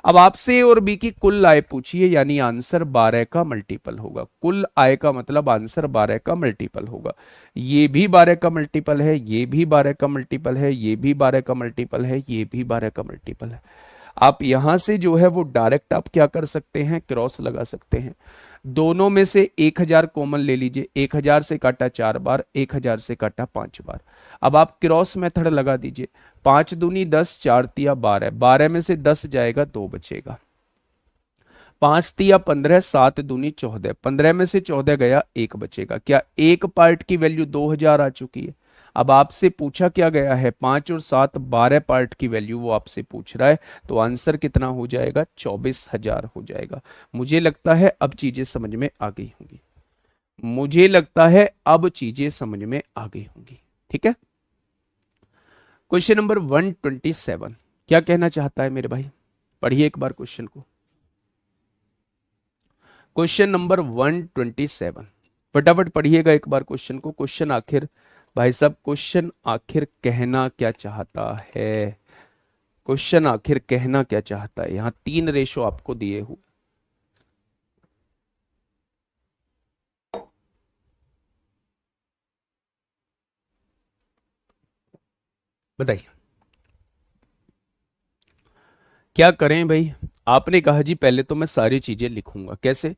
Speaker 1: अब आपसे ए और बी की कुल आय पूछिए, यानी आंसर 12 का मल्टीपल होगा। कुल आय का मतलब आंसर 12 का मल्टीपल होगा। ये भी 12 का मल्टीपल है, ये भी 12 का मल्टीपल है, ये भी 12 का मल्टीपल है, ये भी 12 का मल्टीपल है। आप यहां से जो है वो डायरेक्ट आप क्या कर सकते हैं? क्रॉस लगा सकते हैं। दोनों में से 1,000 कॉमन ले लीजिए, 1,000 से काटा 4 बार, 1,000 से काटा 5 बार। अब आप क्रॉस मेथड लगा दीजिए, 5 दूनी 10, 4 तिया 12, 12 में से 10 जाएगा 2 बचेगा, 5 तिया 15, 7 दूनी 14, 15 में से 14 गया 1 बचेगा। क्या एक पार्ट की वैल्यू 2,000 आ चुकी है? अब आपसे पूछा क्या गया है? 5 और 7 12 पार्ट की वैल्यू वो आपसे पूछ रहा है, तो आंसर कितना हो जाएगा? 24,000 हो जाएगा। मुझे लगता है अब चीजें समझ में आ गई होंगी, मुझे लगता है अब चीजें समझ में आ गई होंगी। ठीक है, क्वेश्चन नंबर 127 क्या कहना चाहता है मेरे भाई? पढ़िए एक बार क्वेश्चन को। क्वेश्चन नंबर 127 फटाफट पढ़िएगा एक बार क्वेश्चन को। क्वेश्चन आखिर भाई साहब, क्वेश्चन आखिर कहना क्या चाहता है? क्वेश्चन आखिर कहना क्या चाहता है? यहां 3 रेशो आपको दिए हुए, बताइए क्या करें भाई? आपने कहा जी पहले तो मैं सारी चीजें लिखूंगा, कैसे?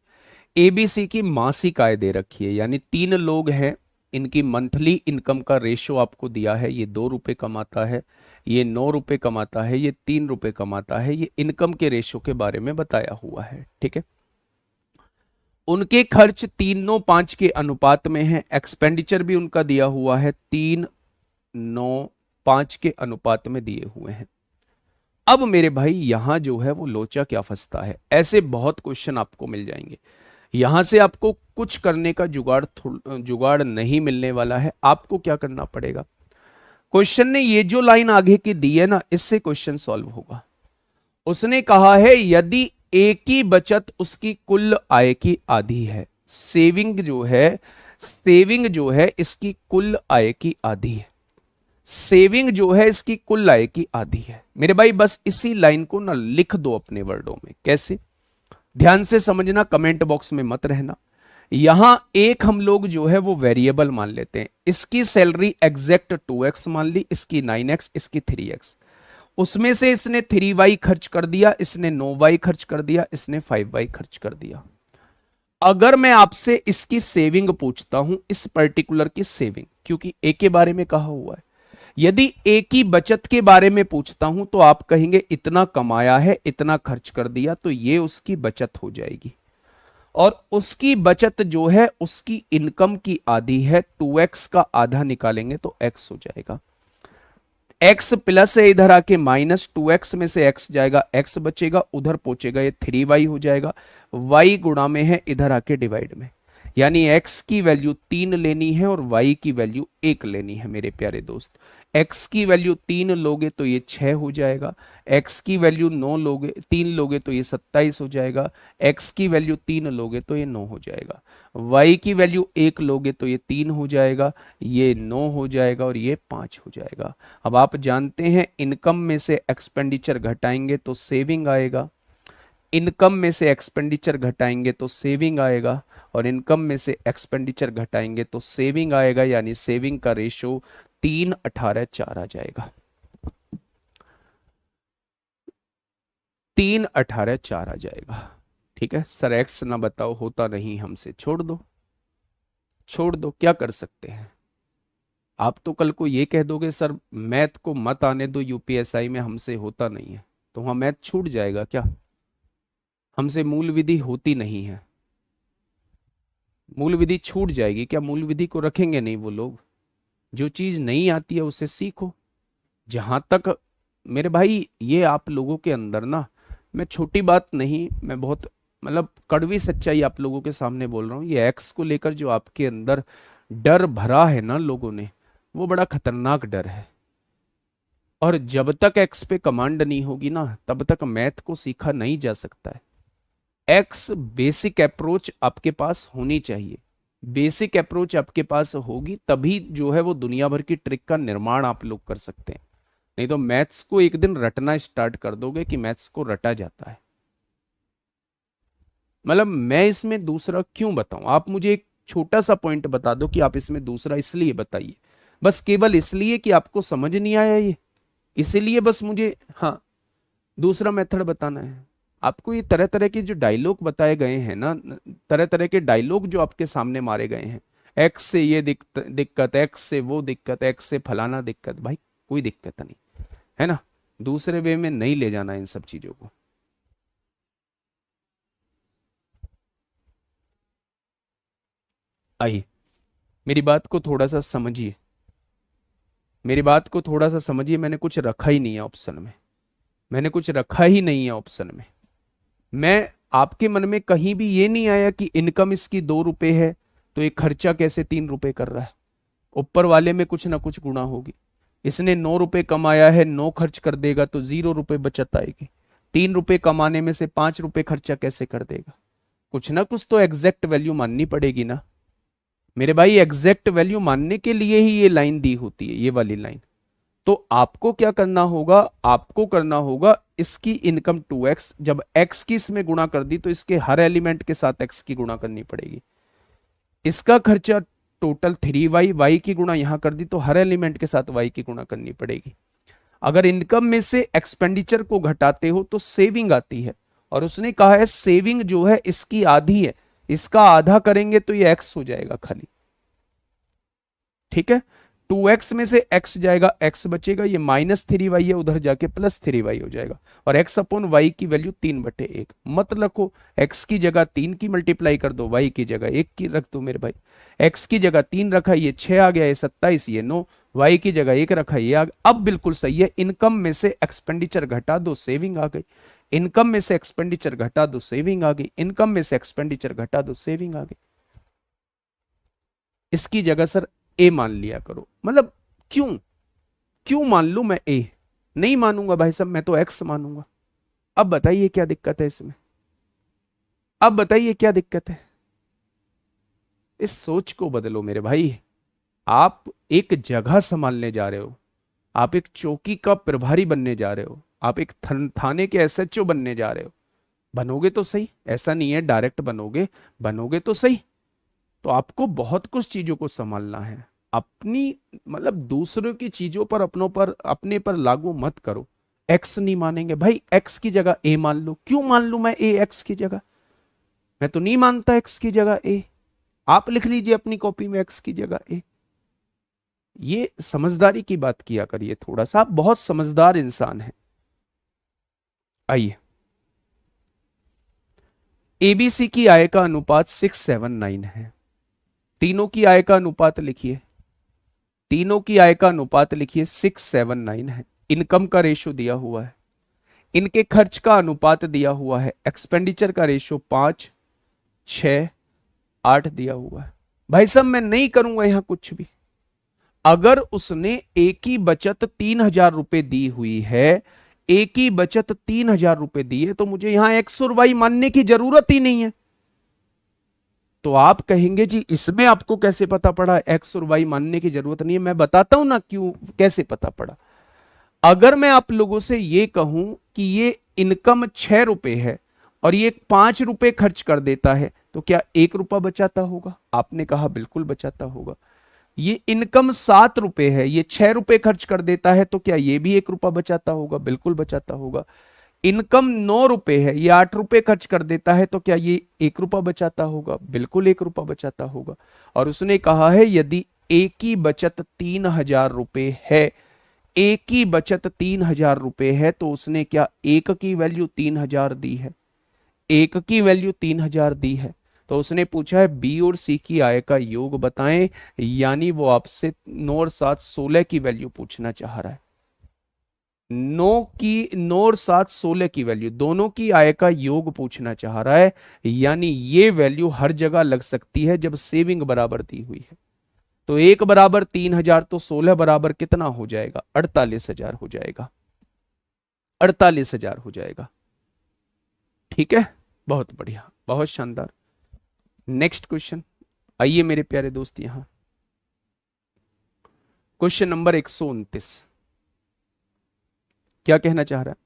Speaker 1: एबीसी की मासिक आय दे रखी है, यानी 3 लोग हैं, इनकी मंथली इनकम का रेशो आपको दिया है। ये 2 रुपए कमाता है, ये 9 रुपए कमाता है, ये 3 रुपए कमाता है। ये इनकम के रेशो के बारे में बताया हुआ है। ठीक है, उनके खर्च 3:9:5 के अनुपात में है। एक्सपेंडिचर भी उनका दिया हुआ है 3:9:5 के अनुपात में दिए हुए हैं। अब मेरे भाई यहां जो है वो लोचा क्या फंसता है? ऐसे बहुत क्वेश्चन आपको मिल जाएंगे, यहां से आपको कुछ करने का जुगाड़ नहीं मिलने वाला है। आपको क्या करना पड़ेगा? क्वेश्चन ने ये जो लाइन आगे की दी है ना, इससे क्वेश्चन सॉल्व होगा। उसने कहा है यदि ए की बचत उसकी कुल आय की आधी है, सेविंग जो है इसकी कुल आय की आधी है, सेविंग जो है इसकी कुल आय की आधी है। मेरे भाई बस इसी लाइन को ना लिख दो अपने वर्डों में। कैसे? ध्यान से समझना, कमेंट बॉक्स में मत रहना। यहां एक हम लोग जो है वो वेरिएबल मान लेते हैं। इसकी सैलरी एग्जैक्ट 2x मान ली, इसकी 9x, इसकी 3x। उसमें से इसने 3y खर्च कर दिया, इसने 9y खर्च कर दिया, इसने 5y खर्च कर दिया। अगर मैं आपसे इसकी सेविंग पूछता हूं, इस पर्टिकुलर की सेविंग, क्योंकि ए के बारे में कहा हुआ है, यदि ए की बचत के बारे में पूछता हूं तो आप कहेंगे इतना कमाया है, इतना खर्च कर दिया, तो ये उसकी बचत हो जाएगी। और उसकी बचत जो है उसकी इनकम की आधी है, 2x का आधा निकालेंगे तो x हो जाएगा। x प्लस है, इधर आके माइनस, 2x में से x जाएगा, x बचेगा, उधर पहुंचेगा, ये 3y हो जाएगा। y गुणा में है, इधर आके डिवाइड में, यानी x की वैल्यू 3 लेनी है और y की वैल्यू 1 लेनी है। मेरे प्यारे दोस्त, x की वैल्यू 3 लोगे तो ये 6 हो जाएगा, x की वैल्यू 3 लोगे तो ये 27 हो जाएगा, x की वैल्यू 3 लोगे तो ये 9 हो जाएगा, y की वैल्यू 1 लोगे तो ये 3 हो जाएगा, ये 9 हो जाएगा और ये 5 हो जाएगा। अब आप जानते हैं इनकम में से एक्सपेंडिचर घटाएंगे तो सेविंग आएगा, इनकम में से एक्सपेंडिचर घटाएंगे तो सेविंग आएगा, और इनकम में से एक्सपेंडिचर घटाएंगे तो सेविंग आएगा, यानी सेविंग का रेशो 3:18:4 आ जाएगा। 3:18:4 आ जाएगा। ठीक है सर, एक्स ना बताओ, होता नहीं हमसे, छोड़ दो, छोड़ दो, क्या कर सकते हैं। आप तो कल को ये कह दोगे सर मैथ को मत आने दो यूपीएसआई में, हमसे होता नहीं है, तो वहां मैथ छूट जाएगा क्या। हमसे मूल विधि होती नहीं है, मूल विधि छूट जाएगी क्या, मूल विधि को रखेंगे नहीं वो लोग। जो चीज नहीं आती है उसे सीखो। जहां तक मेरे भाई ये आप लोगों के अंदर ना, मैं छोटी बात नहीं, मैं बहुत मतलब कड़वी सच्चाई आप लोगों के सामने बोल रहा हूँ, ये एक्स को लेकर जो आपके अंदर डर भरा है ना लोगों ने, वो बड़ा खतरनाक डर है। और जब तक एक्स पे कमांड नहीं होगी ना, तब तक मैथ को सीखा नहीं जा सकता है। एक्स बेसिक अप्रोच आपके पास होनी चाहिए, बेसिक अप्रोच आपके पास होगी तभी जो है वो दुनिया भर की ट्रिक का निर्माण आप लोग कर सकते हैं। नहीं तो मैथ्स को एक दिन रटना स्टार्ट कर दोगे कि मैथ्स को रटा जाता है। मतलब मैं इसमें दूसरा क्यों बताऊं, आप मुझे एक छोटा सा पॉइंट बता दो कि आप इसमें दूसरा इसलिए बताइए, बस केवल इसलिए कि आपको समझ नहीं आया ये, इसीलिए बस मुझे हाँ दूसरा मेथड बताना है। आपको ये तरह तरह के जो डायलॉग बताए गए हैं ना, तरह तरह के डायलॉग जो आपके सामने मारे गए हैं, एक्स से ये दिक्कत, एक्स से वो दिक्कत, एक्स से फलाना दिक्कत, भाई कोई दिक्कत नहीं है ना, दूसरे वे में नहीं ले जाना इन सब चीजों को। आइए मेरी बात को थोड़ा सा समझिए, मेरी बात को थोड़ा सा समझिए, मैंने कुछ रखा ही नहीं है ऑप्शन में, मैंने कुछ रखा ही नहीं है ऑप्शन में। मैं आपके मन में कहीं भी ये नहीं आया कि इनकम इसकी 2 रुपए है तो ये खर्चा कैसे 3 रुपए कर रहा है, ऊपर वाले में कुछ ना कुछ गुणा होगी। इसने 9 रुपए कमाया है, 9 खर्च कर देगा तो 0 रुपए बचत आएगी। 3 रुपए कमाने में से 5 रुपए खर्चा कैसे कर देगा, कुछ ना कुछ तो एग्जैक्ट वैल्यू माननी पड़ेगी ना मेरे भाई। एग्जैक्ट वैल्यू मानने के लिए ही ये लाइन दी होती है, ये वाली लाइन। तो आपको क्या करना होगा, आपको करना होगा इसकी इनकम 2x, जब x की इसमें गुणा कर दी तो इसके हर एलिमेंट के साथ x की गुणा करनी पड़ेगी। इसका खर्चा टोटल 3y, y की गुणा यहां कर दी तो हर एलिमेंट के साथ y की गुणा करनी पड़ेगी। अगर इनकम में से एक्सपेंडिचर को घटाते हो तो सेविंग आती है, और उसने कहा है सेविंग जो है इसकी आधी है, इसका आधा करेंगे तो ये x हो जाएगा खाली। ठीक है, 2x में से x जाएगा, x बचेगा, ये -3y है उधर जाके +3y हो जाएगा, और x अपॉन वाई की वैल्यू 3/1 मत रखो, x की जगह 3 की मल्टीप्लाई कर दो, y की जगह 1 की रख दो मेरे भाई। x की जगह 3 रखा, ये 6 आ गया, ये 27, ये 9, y की जगह 1 रखा, ये आ गया। अब बिल्कुल सही है, इनकम में से एक्सपेंडिचर घटा दो, सेविंग आ गई। इनकम में से एक्सपेंडिचर घटा दो, सेविंग आ गई। इनकम में से एक्सपेंडिचर घटा दो, सेविंग आ गई। इसकी जगह सर ए मान लिया करो, मतलब क्यों, क्यों मान लू मैं ए, नहीं मानूंगा भाई साहब, मैं तो एक्स मानूंगा। अब बताइए क्या दिक्कत है इसमें, अब बताइए क्या दिक्कत है। इस सोच को बदलो मेरे भाई। आप एक जगह संभालने जा रहे हो, आप एक चौकी का प्रभारी बनने जा रहे हो, आप एक थाने के एसएचओ बनने जा रहे हो। बनोगे तो सही, ऐसा नहीं है डायरेक्ट बनोगे, बनोगे तो सही। तो आपको बहुत कुछ चीजों को संभालना है, अपनी मतलब दूसरों की चीजों पर, अपनों पर, अपने पर लागू मत करो। एक्स नहीं मानेंगे भाई, एक्स की जगह ए मान लो। क्यों मान लू मैं ए एक्स की जगह, मैं तो नहीं मानता एक्स की जगह ए। आप लिख लीजिए अपनी कॉपी में एक्स की जगह ए। ये समझदारी की बात किया करिए थोड़ा सा, आप बहुत समझदार इंसान हैं। आइए, एबीसी की आय का अनुपात 679 है। तीनों की आय का अनुपात लिखिए, तीनों की आय का अनुपात लिखिए 679 है। इनकम का रेशो दिया हुआ है, इनके खर्च का अनुपात दिया हुआ है, एक्सपेंडिचर का रेशो 5, 6, 8 दिया हुआ है। भाई साहब मैं नहीं करूंगा यहां कुछ भी। अगर उसने एक ही बचत 3,000 रुपए दी हुई है, एक ही बचत 3,000 रुपए दी है, तो मुझे यहां एक्स और वाई मानने की जरूरत ही नहीं है। तो आप कहेंगे जी इसमें आपको कैसे पता पड़ा एक्स और वाई मानने की जरूरत नहीं है। मैं बताता हूं ना क्यों, कैसे पता पड़ा। अगर मैं आप लोगों से ये कहूं कि ये इनकम 6 रुपए है और ये 5 रुपए खर्च कर देता है, तो क्या 1 रुपया बचाता होगा? आपने कहा बिल्कुल बचाता होगा। ये इनकम 7 रुपए है, ये 6 रुपए खर्च कर देता है, तो क्या ये भी 1 रुपया बचाता होगा? बिल्कुल बचाता होगा। इनकम 9 रुपए है, ये 8 रुपए खर्च कर देता है, तो क्या ये 1 रुपया बचाता होगा? बिल्कुल 1 रुपया बचाता होगा। और उसने कहा है यदि एक की बचत 3,000 रुपए है, एक की बचत 3,000 रुपए है, तो उसने क्या एक की वैल्यू 3,000 दी है? एक की वैल्यू 3,000 दी है। तो उसने पूछा है बी और सी की आय का योग बताएं, यानी वो आपसे 9 और 7 16 की वैल्यू पूछना चाह रहा है। 9 और 7 16 की वैल्यू, दोनों की आय का योग पूछना चाह रहा है। यानी ये वैल्यू हर जगह लग सकती है जब सेविंग बराबर दी हुई है। तो 1 बराबर 3,000, तो 16 बराबर कितना हो जाएगा? 48,000 हो जाएगा, 48,000 हो जाएगा। ठीक है, बहुत बढ़िया, बहुत शानदार। नेक्स्ट क्वेश्चन, आइए मेरे प्यारे दोस्त यहां क्वेश्चन नंबर 129, क्या कहना चाह रहा है?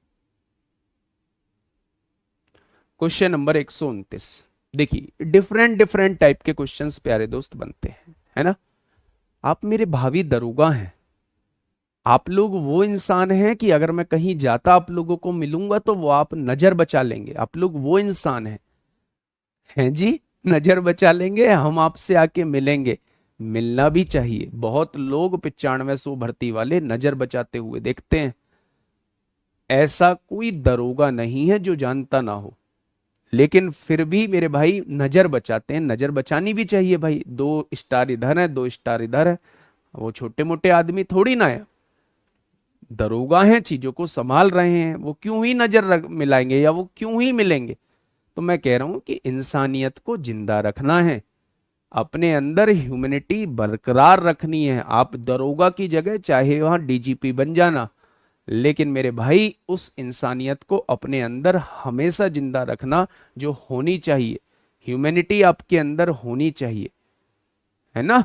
Speaker 1: क्वेश्चन नंबर 129, देखिए डिफरेंट डिफरेंट टाइप के क्वेश्चंस प्यारे दोस्त बनते हैं, है ना। आप मेरे भावी दरोगा हैं, आप लोग वो इंसान हैं कि अगर मैं कहीं जाता आप लोगों को मिलूंगा तो वो आप नजर बचा लेंगे। आप लोग वो इंसान हैं जी, नजर बचा लेंगे, हम आपसे आके मिलेंगे। मिलना भी चाहिए, बहुत लोग 9500 भर्ती वाले नजर बचाते हुए देखते हैं। ऐसा कोई दरोगा नहीं है जो जानता ना हो, लेकिन फिर भी मेरे भाई नजर बचाते हैं। नजर बचानी भी चाहिए भाई, 2 स्टार इधर है 2 स्टार इधर है, वो छोटे मोटे आदमी थोड़ी ना है, दरोगा हैं, चीजों को संभाल रहे हैं, वो क्यों ही नजर मिलाएंगे या वो क्यों ही मिलेंगे। तो मैं कह रहा हूं कि इंसानियत को जिंदा रखना है, अपने अंदर ह्यूमैनिटी बरकरार रखनी है। आप दरोगा की जगह चाहे वहां डीजीपी बन जाना, लेकिन मेरे भाई उस इंसानियत को अपने अंदर हमेशा जिंदा रखना जो होनी चाहिए। ह्यूमैनिटी आपके अंदर होनी चाहिए, है ना।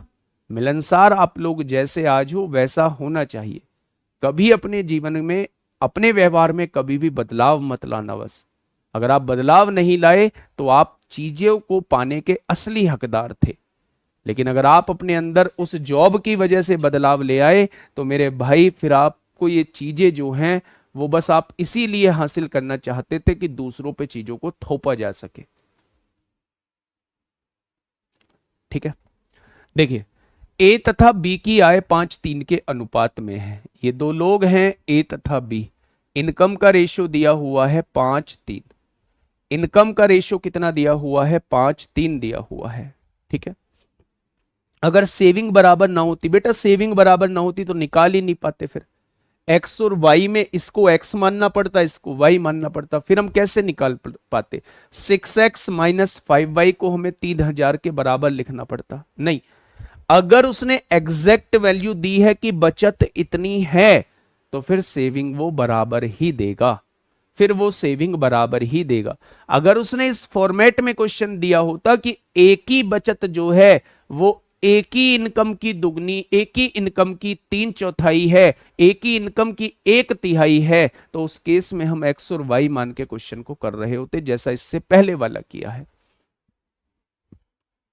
Speaker 1: मिलनसार आप लोग जैसे आज हो वैसा होना चाहिए। कभी अपने जीवन में, अपने व्यवहार में कभी भी बदलाव मत लाना बस। अगर आप बदलाव नहीं लाए तो आप चीजों को पाने के असली हकदार थे। लेकिन अगर आप अपने अंदर उस जॉब की वजह से बदलाव ले आए तो मेरे भाई फिर आपको ये चीजें जो हैं वो बस आप इसीलिए हासिल करना चाहते थे कि दूसरों पे चीजों को थोपा जा सके। ठीक है, देखिए ए तथा बी की आय 5:3 के अनुपात में है। ये दो लोग हैं ए तथा बी, इनकम का रेशियो दिया हुआ है 5:3। इनकम का रेशियो कितना दिया हुआ है? 5:3 दिया हुआ है। ठीक है, अगर सेविंग बराबर ना होती, बेटा सेविंग बराबर ना होती तो निकाल ही नहीं पाते। फिर एक्स और वाई में इसको एक्स मानना पड़ता, इसको वाई मानना पड़ता, फिर हम कैसे निकाल पाते? 6x माइनस 5y को हमें 3,000 के बराबर लिखना पड़ता। नहीं, अगर उसने एग्जैक्ट वैल्यू दी है कि बचत इतनी है तो फिर सेविंग वो बराबर ही देगा, फिर वो सेविंग बराबर ही देगा। अगर उसने इस फॉर्मेट में क्वेश्चन दिया होता कि एक ही बचत जो है वो एक ही इनकम की दुगनी, एक ही इनकम की 3/4 है, एक ही इनकम की 1/3 है, तो उस केस में हम एक्स और वाई मान के क्वेश्चन को कर रहे होते, जैसा इससे पहले वाला किया है।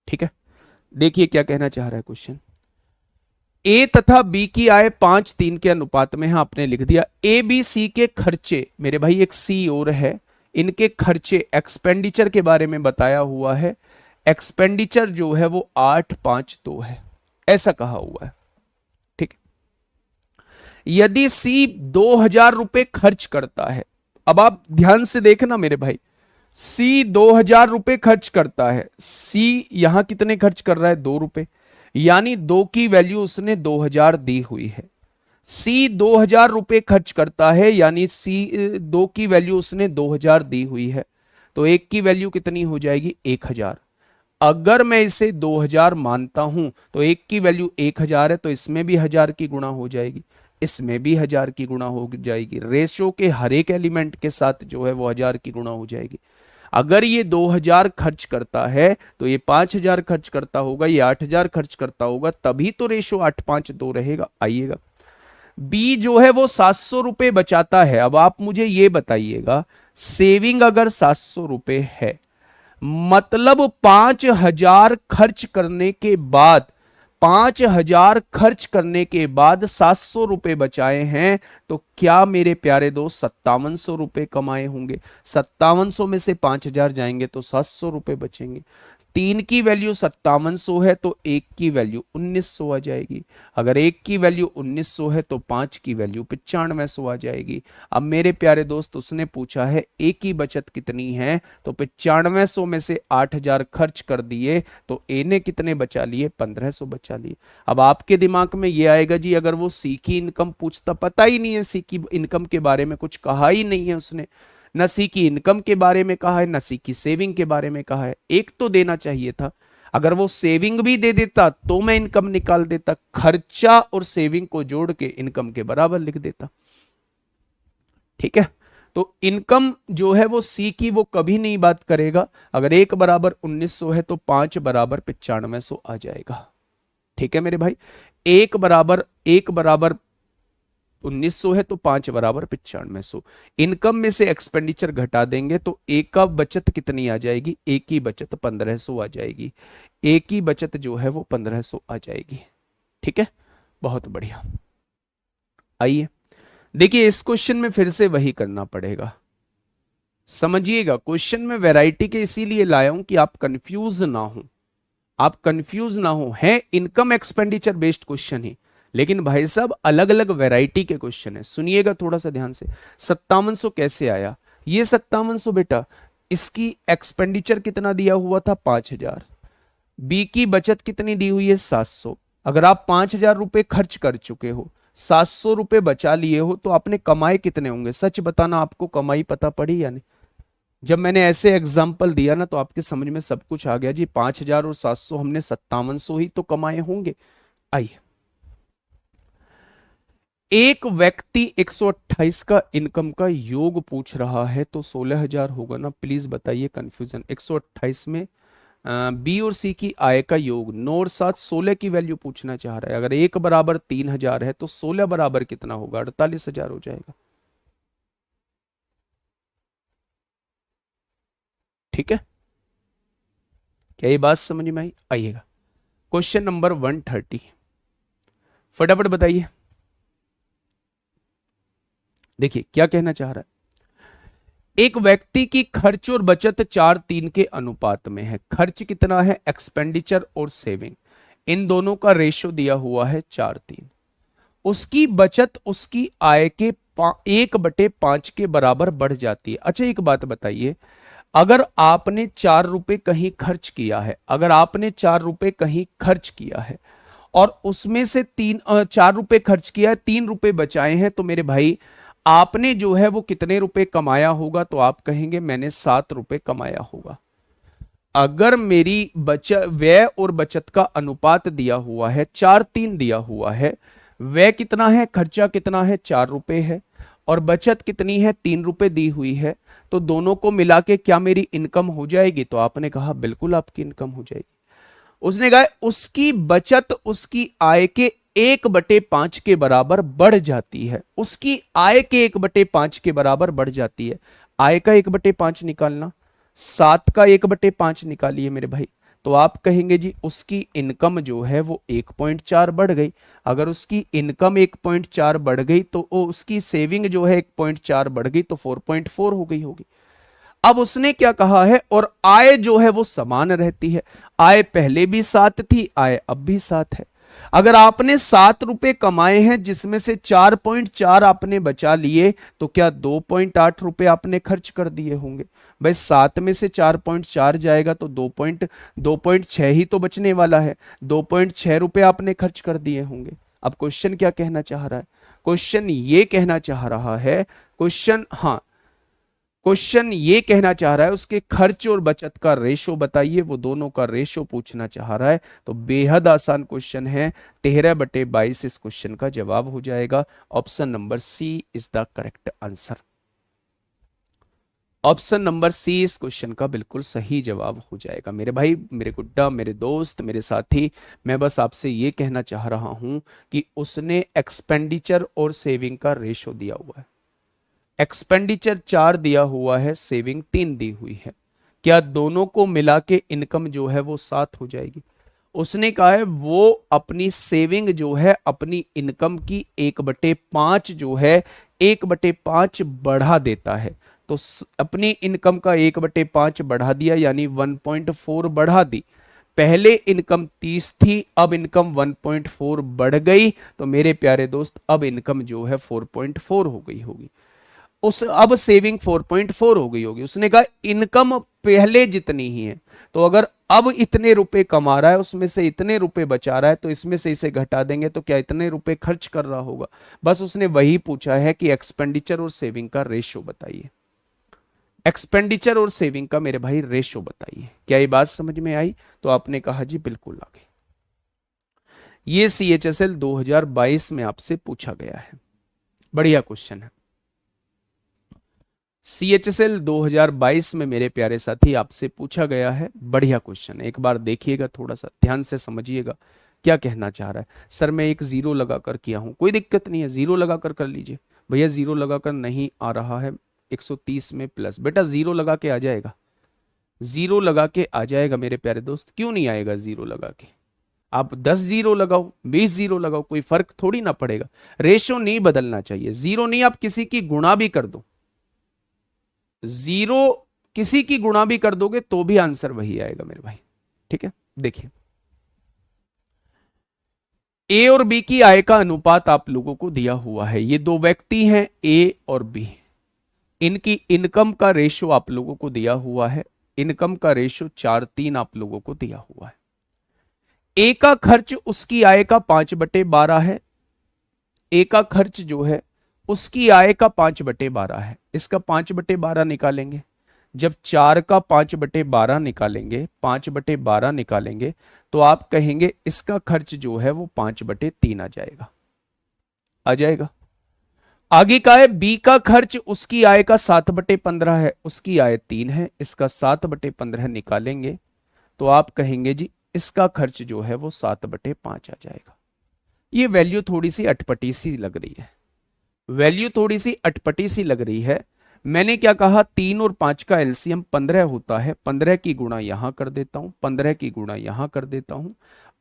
Speaker 1: ठीक है, देखिए क्या कहना चाह रहा है क्वेश्चन। ए तथा बी की आय 5:3 के अनुपात में है, आपने लिख दिया। ए बी सी के खर्चे, मेरे भाई एक सी और है, इनके खर्चे एक्सपेंडिचर के बारे में बताया हुआ है। एक्सपेंडिचर जो है वो 852 है, ऐसा कहा हुआ है। ठीक, यदि सी 2,000 रुपए खर्च करता है, अब आप ध्यान से देखना मेरे भाई, सी 2,000 रुपए खर्च करता है, सी यहां कितने खर्च कर रहा है? 2 रुपए, यानी 2 की वैल्यू उसने 2,000 दी हुई है। सी 2,000 रुपए खर्च करता है, यानी सी 2 की वैल्यू उसने 2,000 दी हुई है, तो एक की वैल्यू कितनी हो जाएगी? 1,000। अगर मैं इसे 2,000 मानता हूं तो एक की वैल्यू 1,000 है, तो इसमें भी 1,000 की गुणा हो जाएगी, इसमें भी 1,000 की गुणा हो जाएगी। रेशियो के हर एक एलिमेंट के साथ जो है वो 1,000 की गुणा हो जाएगी। अगर ये 2,000 खर्च करता है तो ये 5,000 खर्च करता होगा, ये 8,000 खर्च करता होगा, तभी तो रेशियो 8:5:2 रहेगा। आइएगा, बी जो है वो 700 रुपए बचाता है। अब आप मुझे ये बताइएगा, सेविंग अगर 700 रुपए है, मतलब 5,000 खर्च करने के बाद, 5,000 खर्च करने के बाद 700 रुपए बचाए हैं, तो क्या मेरे प्यारे दोस्त 5700 रुपए कमाए होंगे? 5700 में से 5000 जाएंगे तो 700 रुपए बचेंगे। 3 की वैल्यू 5700 है तो 1 की वैल्यू 1900 आ जाएगी। अगर 1 की वैल्यू 1900 है तो 5 की वैल्यू 9500 आ जाएगी। अब मेरे प्यारे दोस्त उसने पूछा है ए की बचत कितनी है, तो 9500 में से 8000 खर्च कर दिए तो ए ने कितने बचा लिए? 1500 बचा लिए। अब आपके दिमाग में ये आएगा जी अगर वो सी की इनकम पूछता, पता ही नहीं है सी की इनकम के बारे में, कुछ कहा ही नहीं है उसने, न सी की इनकम के बारे में कहा है, न सी की सेविंग के बारे में कहा है। एक तो देना चाहिए था। अगर वो सेविंग भी दे देता तो मैं इनकम निकाल देता, खर्चा और सेविंग को जोड़ के इनकम के बराबर लिख देता। ठीक है, तो इनकम जो है वो सी की वो कभी नहीं बात करेगा। अगर 1 बराबर 1900 है तो 5 बराबर 9500 आ जाएगा। ठीक है मेरे भाई, एक बराबर 1900 है तो 5 बराबर 9500। इनकम में से एक्सपेंडिचर घटा देंगे तो ए का बचत कितनी आ जाएगी? ए की बचत 1500 आ जाएगी। ए की बचत जो है वो 1500 आ जाएगी। ठीक है, बहुत बढ़िया। आइए देखिए, इस क्वेश्चन में फिर से वही करना पड़ेगा। समझिएगा, क्वेश्चन में वैरायटी के इसीलिए लाया हूं कि आप कंफ्यूज ना हो, आप कंफ्यूज ना हो। है इनकम एक्सपेंडिचर बेस्ड क्वेश्चन ही, लेकिन भाई साहब अलग अलग वैरायटी के क्वेश्चन है। सुनिएगा थोड़ा सा ध्यान से। 5700 कैसे आया? ये 5700 बेटा, इसकी एक्सपेंडिचर कितना दिया हुआ था? 5000। बी की बचत कितनी दी हुई है? 700। अगर आप 5000 रुपए खर्च कर चुके हो, 700 रुपए बचा लिए हो, तो आपने कमाए कितने होंगे? सच बताना, आपको कमाई पता पड़ी या नहीं? जब मैंने ऐसे एग्जाम्पल दिया ना तो आपके समझ में सब कुछ आ गया जी। 5000 और 700, हमने 5700 ही तो कमाए होंगे। आइए, एक व्यक्ति 128 का इनकम का योग पूछ रहा है तो 16000 होगा ना? प्लीज बताइए कंफ्यूजन। 128 में बी और सी की आय का योग 9 और 7 16 की वैल्यू पूछना चाह रहा है। अगर 1 बराबर 3000 है तो 16 बराबर कितना होगा? 48000 हो जाएगा। ठीक है, क्या ये बात समझ में आई? आइएगा क्वेश्चन नंबर 130, फटाफट बताइए। देखिए क्या कहना चाह रहा है। एक व्यक्ति की खर्च और बचत 4:3 के अनुपात में है। खर्च कितना है? एक्सपेंडिचर और सेविंग, इन दोनों का रेशो दिया हुआ है 4:3। उसकी बचत उसकी आय के 1/5 के बराबर बढ़ जाती है। अच्छा एक बात बताइए, अगर आपने 4 रुपए कहीं खर्च किया है, अगर आपने 4 रुपए कहीं खर्च किया है और उसमें से 4 रुपए खर्च किया है, 3 रुपए बचाए हैं, तो मेरे भाई आपने जो है वो कितने रुपए कमाया होगा? तो आप कहेंगे मैंने 7 रुपए कमाया होगा। अगर मेरी बचत, व्यय और बचत का अनुपात दिया हुआ है 4:3 दिया हुआ है, व्यय कितना है, खर्चा कितना है, 4 रुपए है, और बचत कितनी है, 3 रुपए दी हुई है, तो दोनों को मिला के क्या मेरी इनकम हो जाएगी? तो आपने कहा बिल्कुल आपकी इनकम हो जाएगी। उसने कहा उसकी बचत उसकी आय के 1/5 के बराबर बढ़ जाती है। उसकी आय के 1/5 के बराबर बढ़ जाती है। आय का 1/5 निकालना, 7 का 1/5 निकालिए मेरे भाई, तो आप कहेंगे जी उसकी इनकम जो है वो 1.4 बढ़ गई। अगर उसकी इनकम 1.4 बढ़ गई तो वो उसकी सेविंग जो है 1.4 बढ़ गई, तो 4.4 हो गई होगी। अब उसने क्या कहा है, और आय जो है वो समान रहती है। आय पहले भी 7 थी, आय अब भी 7 है। अगर आपने 7 रुपए कमाए हैं जिसमें से 4.4 आपने बचा लिए, तो क्या 2.8 रुपए आपने खर्च कर दिए होंगे? भाई 7 में से 4.4 जाएगा तो 2.6 ही तो बचने वाला है। 2.6 रुपए आपने खर्च कर दिए होंगे। अब क्वेश्चन क्या कहना चाह रहा है? क्वेश्चन ये कहना चाह रहा है, क्वेश्चन ये कहना चाह रहा है उसके खर्च और बचत का रेशो बताइए, वो दोनों का रेशो पूछना चाह रहा है। तो बेहद आसान क्वेश्चन है, 13/22 इस क्वेश्चन का जवाब हो जाएगा। Option number C is the correct answer. Option number C इस क्वेश्चन का बिल्कुल सही जवाब हो जाएगा। मेरे भाई, मेरे गुड्डा, मेरे दोस्त, मेरे साथी, मैं बस आपसे ये कहना चाह रहा हूं कि उसने एक्सपेंडिचर और सेविंग का रेशो दिया हुआ है। एक्सपेंडिचर 4 दिया हुआ है, सेविंग 3 दी हुई है। क्या दोनों को मिला के इनकम जो है वो 7 हो जाएगी? उसने कहा है वो अपनी सेविंग जो है अपनी इनकम की 1/5 जो है 1/5 बढ़ा देता है। तो अपनी इनकम का 1/5 बढ़ा दिया, यानी 1.4 बढ़ा दी। पहले इनकम 30 थी, अब इनकम 1.4 बढ़ गई, तो मेरे प्यारे दोस्त अब इनकम जो है 4.4 हो गई होगी। उस अब सेविंग 4.4 हो गई होगी। उसने कहा इनकम पहले जितनी ही है, तो अगर अब इतने रुपए कमा रहा है, उसमें से इतने रुपए बचा रहा है, तो इसमें से इसे घटा देंगे तो क्या इतने रुपए खर्च कर रहा होगा। बस उसने वही पूछा है कि एक्सपेंडिचर और सेविंग का रेशियो बताइए। एक्सपेंडिचर और सेविंग का मेरे भाई रेशियो बताइए। क्या ये बात समझ में आई? तो आपने कहा जी बिल्कुल आ गई। ये CHSL 2022 में आपसे पूछा गया है, बढ़िया क्वेश्चन है। CHSL 2022 में मेरे प्यारे साथी आपसे पूछा गया है, बढ़िया क्वेश्चन है। एक बार देखिएगा, थोड़ा सा ध्यान से समझिएगा क्या कहना चाह रहा है। सर मैं एक जीरो लगाकर किया हूं, कोई दिक्कत नहीं है, जीरो लगाकर कर लीजिए। भैया जीरो लगाकर नहीं आ रहा है 130 में प्लस, बेटा जीरो लगा के आ जाएगा, जीरो लगा के आ जाएगा मेरे प्यारे दोस्त। क्यों नहीं आएगा जीरो लगा के? आप 10 जीरो लगाओ, 20 जीरो लगाओ, कोई फर्क थोड़ी ना पड़ेगा। रेशो नहीं बदलना चाहिए। जीरो नहीं, आप किसी की गुणा भी कर दो, जीरो किसी की गुणा भी कर दोगे तो भी आंसर वही आएगा मेरे भाई। ठीक है, देखिए ए और बी की आय का अनुपात आप लोगों को दिया हुआ है। ये दो व्यक्ति हैं ए और बी, इनकी इनकम का रेशो आप लोगों को दिया हुआ है। इनकम का रेशो 4:3 आप लोगों को दिया हुआ है। ए का खर्च उसकी आय का 5/12 है। ए का खर्च जो है उसकी आय का 5/12 है। इसका 5/12 निकालेंगे। जब 4 का 5/12 निकालेंगे, 5/12 निकालेंगे, तो आप कहेंगे इसका खर्च जो है वो 5/3 आ जाएगा, आ जाएगा। आगे का है बी का खर्च उसकी आय का 7/15 है, उसकी आय 3 है, इसका 7/15 निकालेंगे तो आप कहेंगे जी इसका खर्च जो है वो 7/5 आ जाएगा। ये वैल्यू थोड़ी सी अटपटी सी लग रही है, वैल्यू थोड़ी सी अटपटी सी लग रही है। मैंने क्या कहा, 3 और 5 का एलसीएम 15 होता है। 15 की गुणा यहां कर देता हूं, 15 की गुणा यहां कर देता हूं,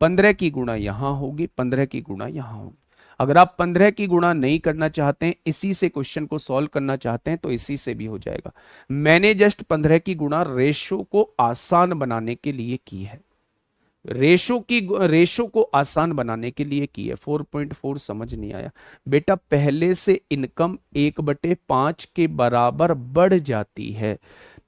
Speaker 1: 15 की गुणा यहां होगी, 15 की गुणा यहां होगी। अगर आप 15 की गुणा नहीं करना चाहते हैं, इसी से क्वेश्चन को सॉल्व करना चाहते हैं, तो इसी से भी हो जाएगा। मैंने जस्ट 15 की गुणा रेशो को आसान बनाने के लिए की है, रेशो को आसान बनाने के लिए की है। 4.4 समझ नहीं आया बेटा, पहले से इनकम 1/5 के बराबर बढ़ जाती है।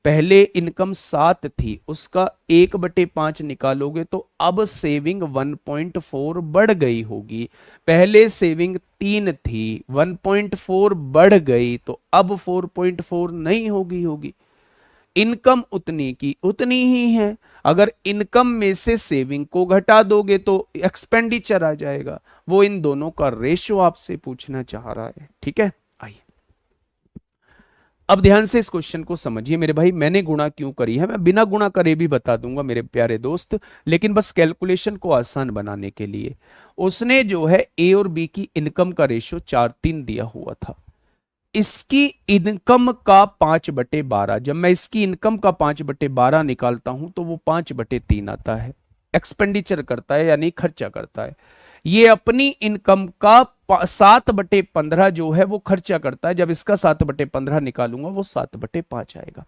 Speaker 1: पहले इनकम 7 थी, उसका 1/5 निकालोगे तो अब सेविंग 1.4 बढ़ गई होगी। पहले सेविंग 3 थी, 1.4 बढ़ गई, तो अब 4.4 नहीं होगी। इनकम उतनी की उतनी ही है। अगर इनकम में से सेविंग को घटा दोगे तो एक्सपेंडिचर आ जाएगा। वो इन दोनों का रेशियो आपसे पूछना चाह रहा है। ठीक है, आइए अब ध्यान से इस क्वेश्चन को समझिए मेरे भाई। मैंने गुणा क्यों करी है, मैं बिना गुणा करे भी बता दूंगा मेरे प्यारे दोस्त, लेकिन बस कैलकुलेशन को आसान बनाने के लिए। उसने जो है ए और बी की इनकम का रेशियो 4:3 दिया हुआ था। इसकी इनकम का 5/12, जब मैं इसकी इनकम का 5/12 निकालता हूं तो वो 5/3 आता है। एक्सपेंडिचर करता है यानी खर्चा करता है। ये अपनी इनकम का 7/15 जो है वो खर्चा करता है। जब इसका 7/15 निकालूंगा वो 7/5 आएगा।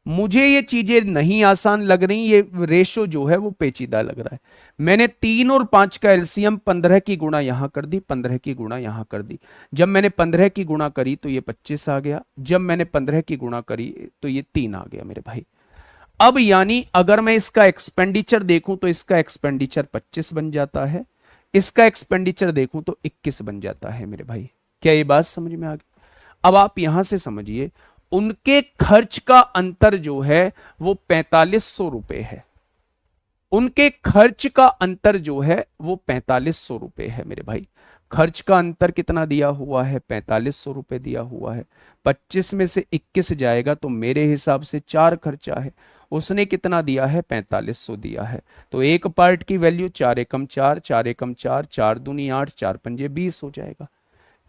Speaker 1: मुझे ये चीजें नहीं आसान लग रही, ये रेशो जो है वो पेचीदा लग रहा है। मैंने 3 और 5 का एलसीएम 15 की गुणा यहां कर दी, 15 की गुणा यहां कर दी। जब मैंने 15 की गुणा करी तो ये 25 आ गया, जब मैंने 15 की गुणा करी तो ये 3 आ गया मेरे भाई। अब यानी अगर मैं इसका एक्सपेंडिचर देखूं तो इसका एक्सपेंडिचर 25 बन जाता है, इसका एक्सपेंडिचर देखूं तो 21 बन जाता है मेरे भाई। क्या ये बात समझ में आ गई? अब आप यहां से समझिए, उनके खर्च का अंतर जो है वो 4500 रुपए है। उनके खर्च का अंतर जो है वो 4500 रुपए है मेरे भाई। खर्च का अंतर कितना दिया हुआ है? 4500 रुपए दिया हुआ है। 25 में से 21 जाएगा तो मेरे हिसाब से 4 खर्चा है। उसने कितना दिया है? 4500 दिया है। तो एक पार्ट की वैल्यू 4 एकम 4, 4 एकम 4, 4 दूनी 8, 4 पंजे 20 हो जाएगा।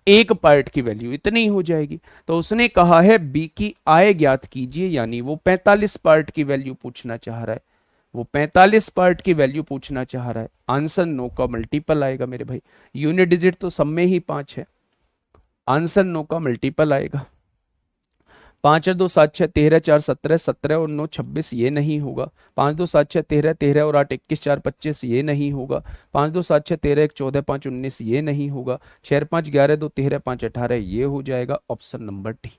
Speaker 1: एक पार्ट की वैल्यू इतनी हो जाएगी। तो उसने कहा है बी की आय ज्ञात कीजिए, यानी वो 45 पार्ट की वैल्यू पूछना चाह रहा है। वो 45 पार्ट की वैल्यू पूछना चाह रहा है। आंसर 9 का मल्टीपल आएगा मेरे भाई। यूनिट डिजिट तो सब में ही 5 है। आंसर 9 का मल्टीपल आएगा। 5 और 2 7 6 13 4 17 17 और 9 26, ये नहीं होगा। 5 2 7 6 13 13 और 8 21 4 25, ये नहीं होगा। 5 2 7 6 13 1 14 5 19, ये नहीं होगा। 6 5 11 2 13 5 18, ये हो जाएगा ऑप्शन नंबर डी।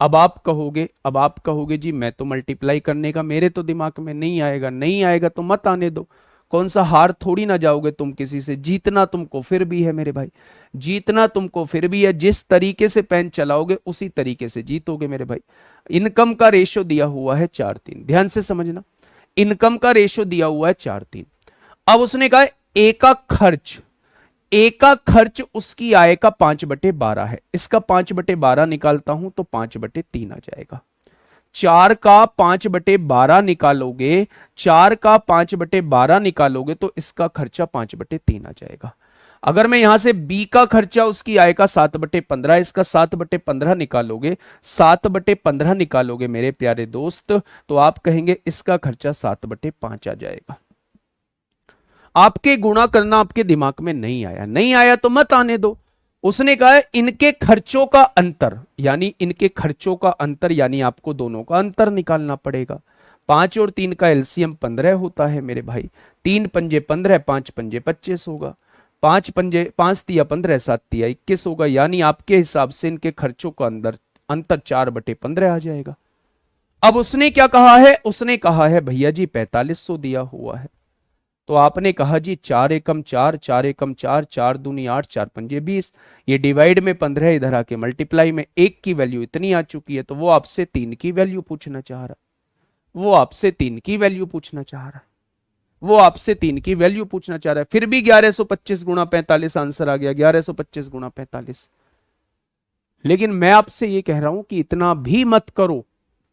Speaker 1: अब आप कहोगे जी मैं तो मल्टीप्लाई करने का मेरे तो दिमाग में नहीं आएगा। नहीं आएगा तो मत आने दो। कौन सा हार थोड़ी ना जाओगे तुम किसी से, जीतना तुमको फिर भी है मेरे भाई। जीतना तुमको फिर भी है। जिस तरीके से पेन चलाओगे उसी तरीके से जीतोगे मेरे भाई। इनकम का रेशो दिया हुआ है 4:3, ध्यान से समझना। इनकम का रेशो दिया हुआ है 4:3। अब उसने कहा एक का खर्च उसकी आय का 5/12 है। इसका 5/12 निकालता हूं तो 5/3 आ जाएगा। 4 का 5/12 निकालोगे, 4 का 5/12 निकालोगे तो इसका खर्चा 5/3 आ जाएगा। अगर मैं यहां से बी का खर्चा उसकी आय का 7/15, इसका 7/15 निकालोगे, 7/15 निकालोगे मेरे प्यारे दोस्त, तो आप कहेंगे इसका खर्चा 7/5 आ जाएगा। आपके गुणा करना आपके दिमाग में नहीं आया। नहीं आया तो मत आने दो। उसने कहा है इनके खर्चों का अंतर, यानी इनके खर्चों का अंतर, यानी आपको दोनों का अंतर निकालना पड़ेगा। 5 और 3 का एलसीएम 15 होता है मेरे भाई। 3 पंजे 15, 5 पंजे 25 होगा। 5 तिया 15, 7 तिया 21 होगा। यानी आपके हिसाब से इनके खर्चों का अंतर 4/15 आ जाएगा। अब उसने क्या कहा है? उसने कहा है भैया जी 4500 दिया हुआ है। तो आपने कहा जी 4 एकम 4, 4 एकम 4, 4 दूनी 8, 4 पंजे 20। ये डिवाइड में 15, इधर आके मल्टीप्लाई में 1 की वैल्यू इतनी आ चुकी है। तो वो आपसे 3 की वैल्यू पूछना चाह रहा। वो आपसे 3 की वैल्यू पूछना चाह रहा। वो आपसे 3 की वैल्यू पूछना चाह रहा है। फिर भी 1125 गुणा 45 आंसर आ गया, 1125 गुणा 45। लेकिन मैं आपसे ये कह रहा हूं कि इतना भी मत करो।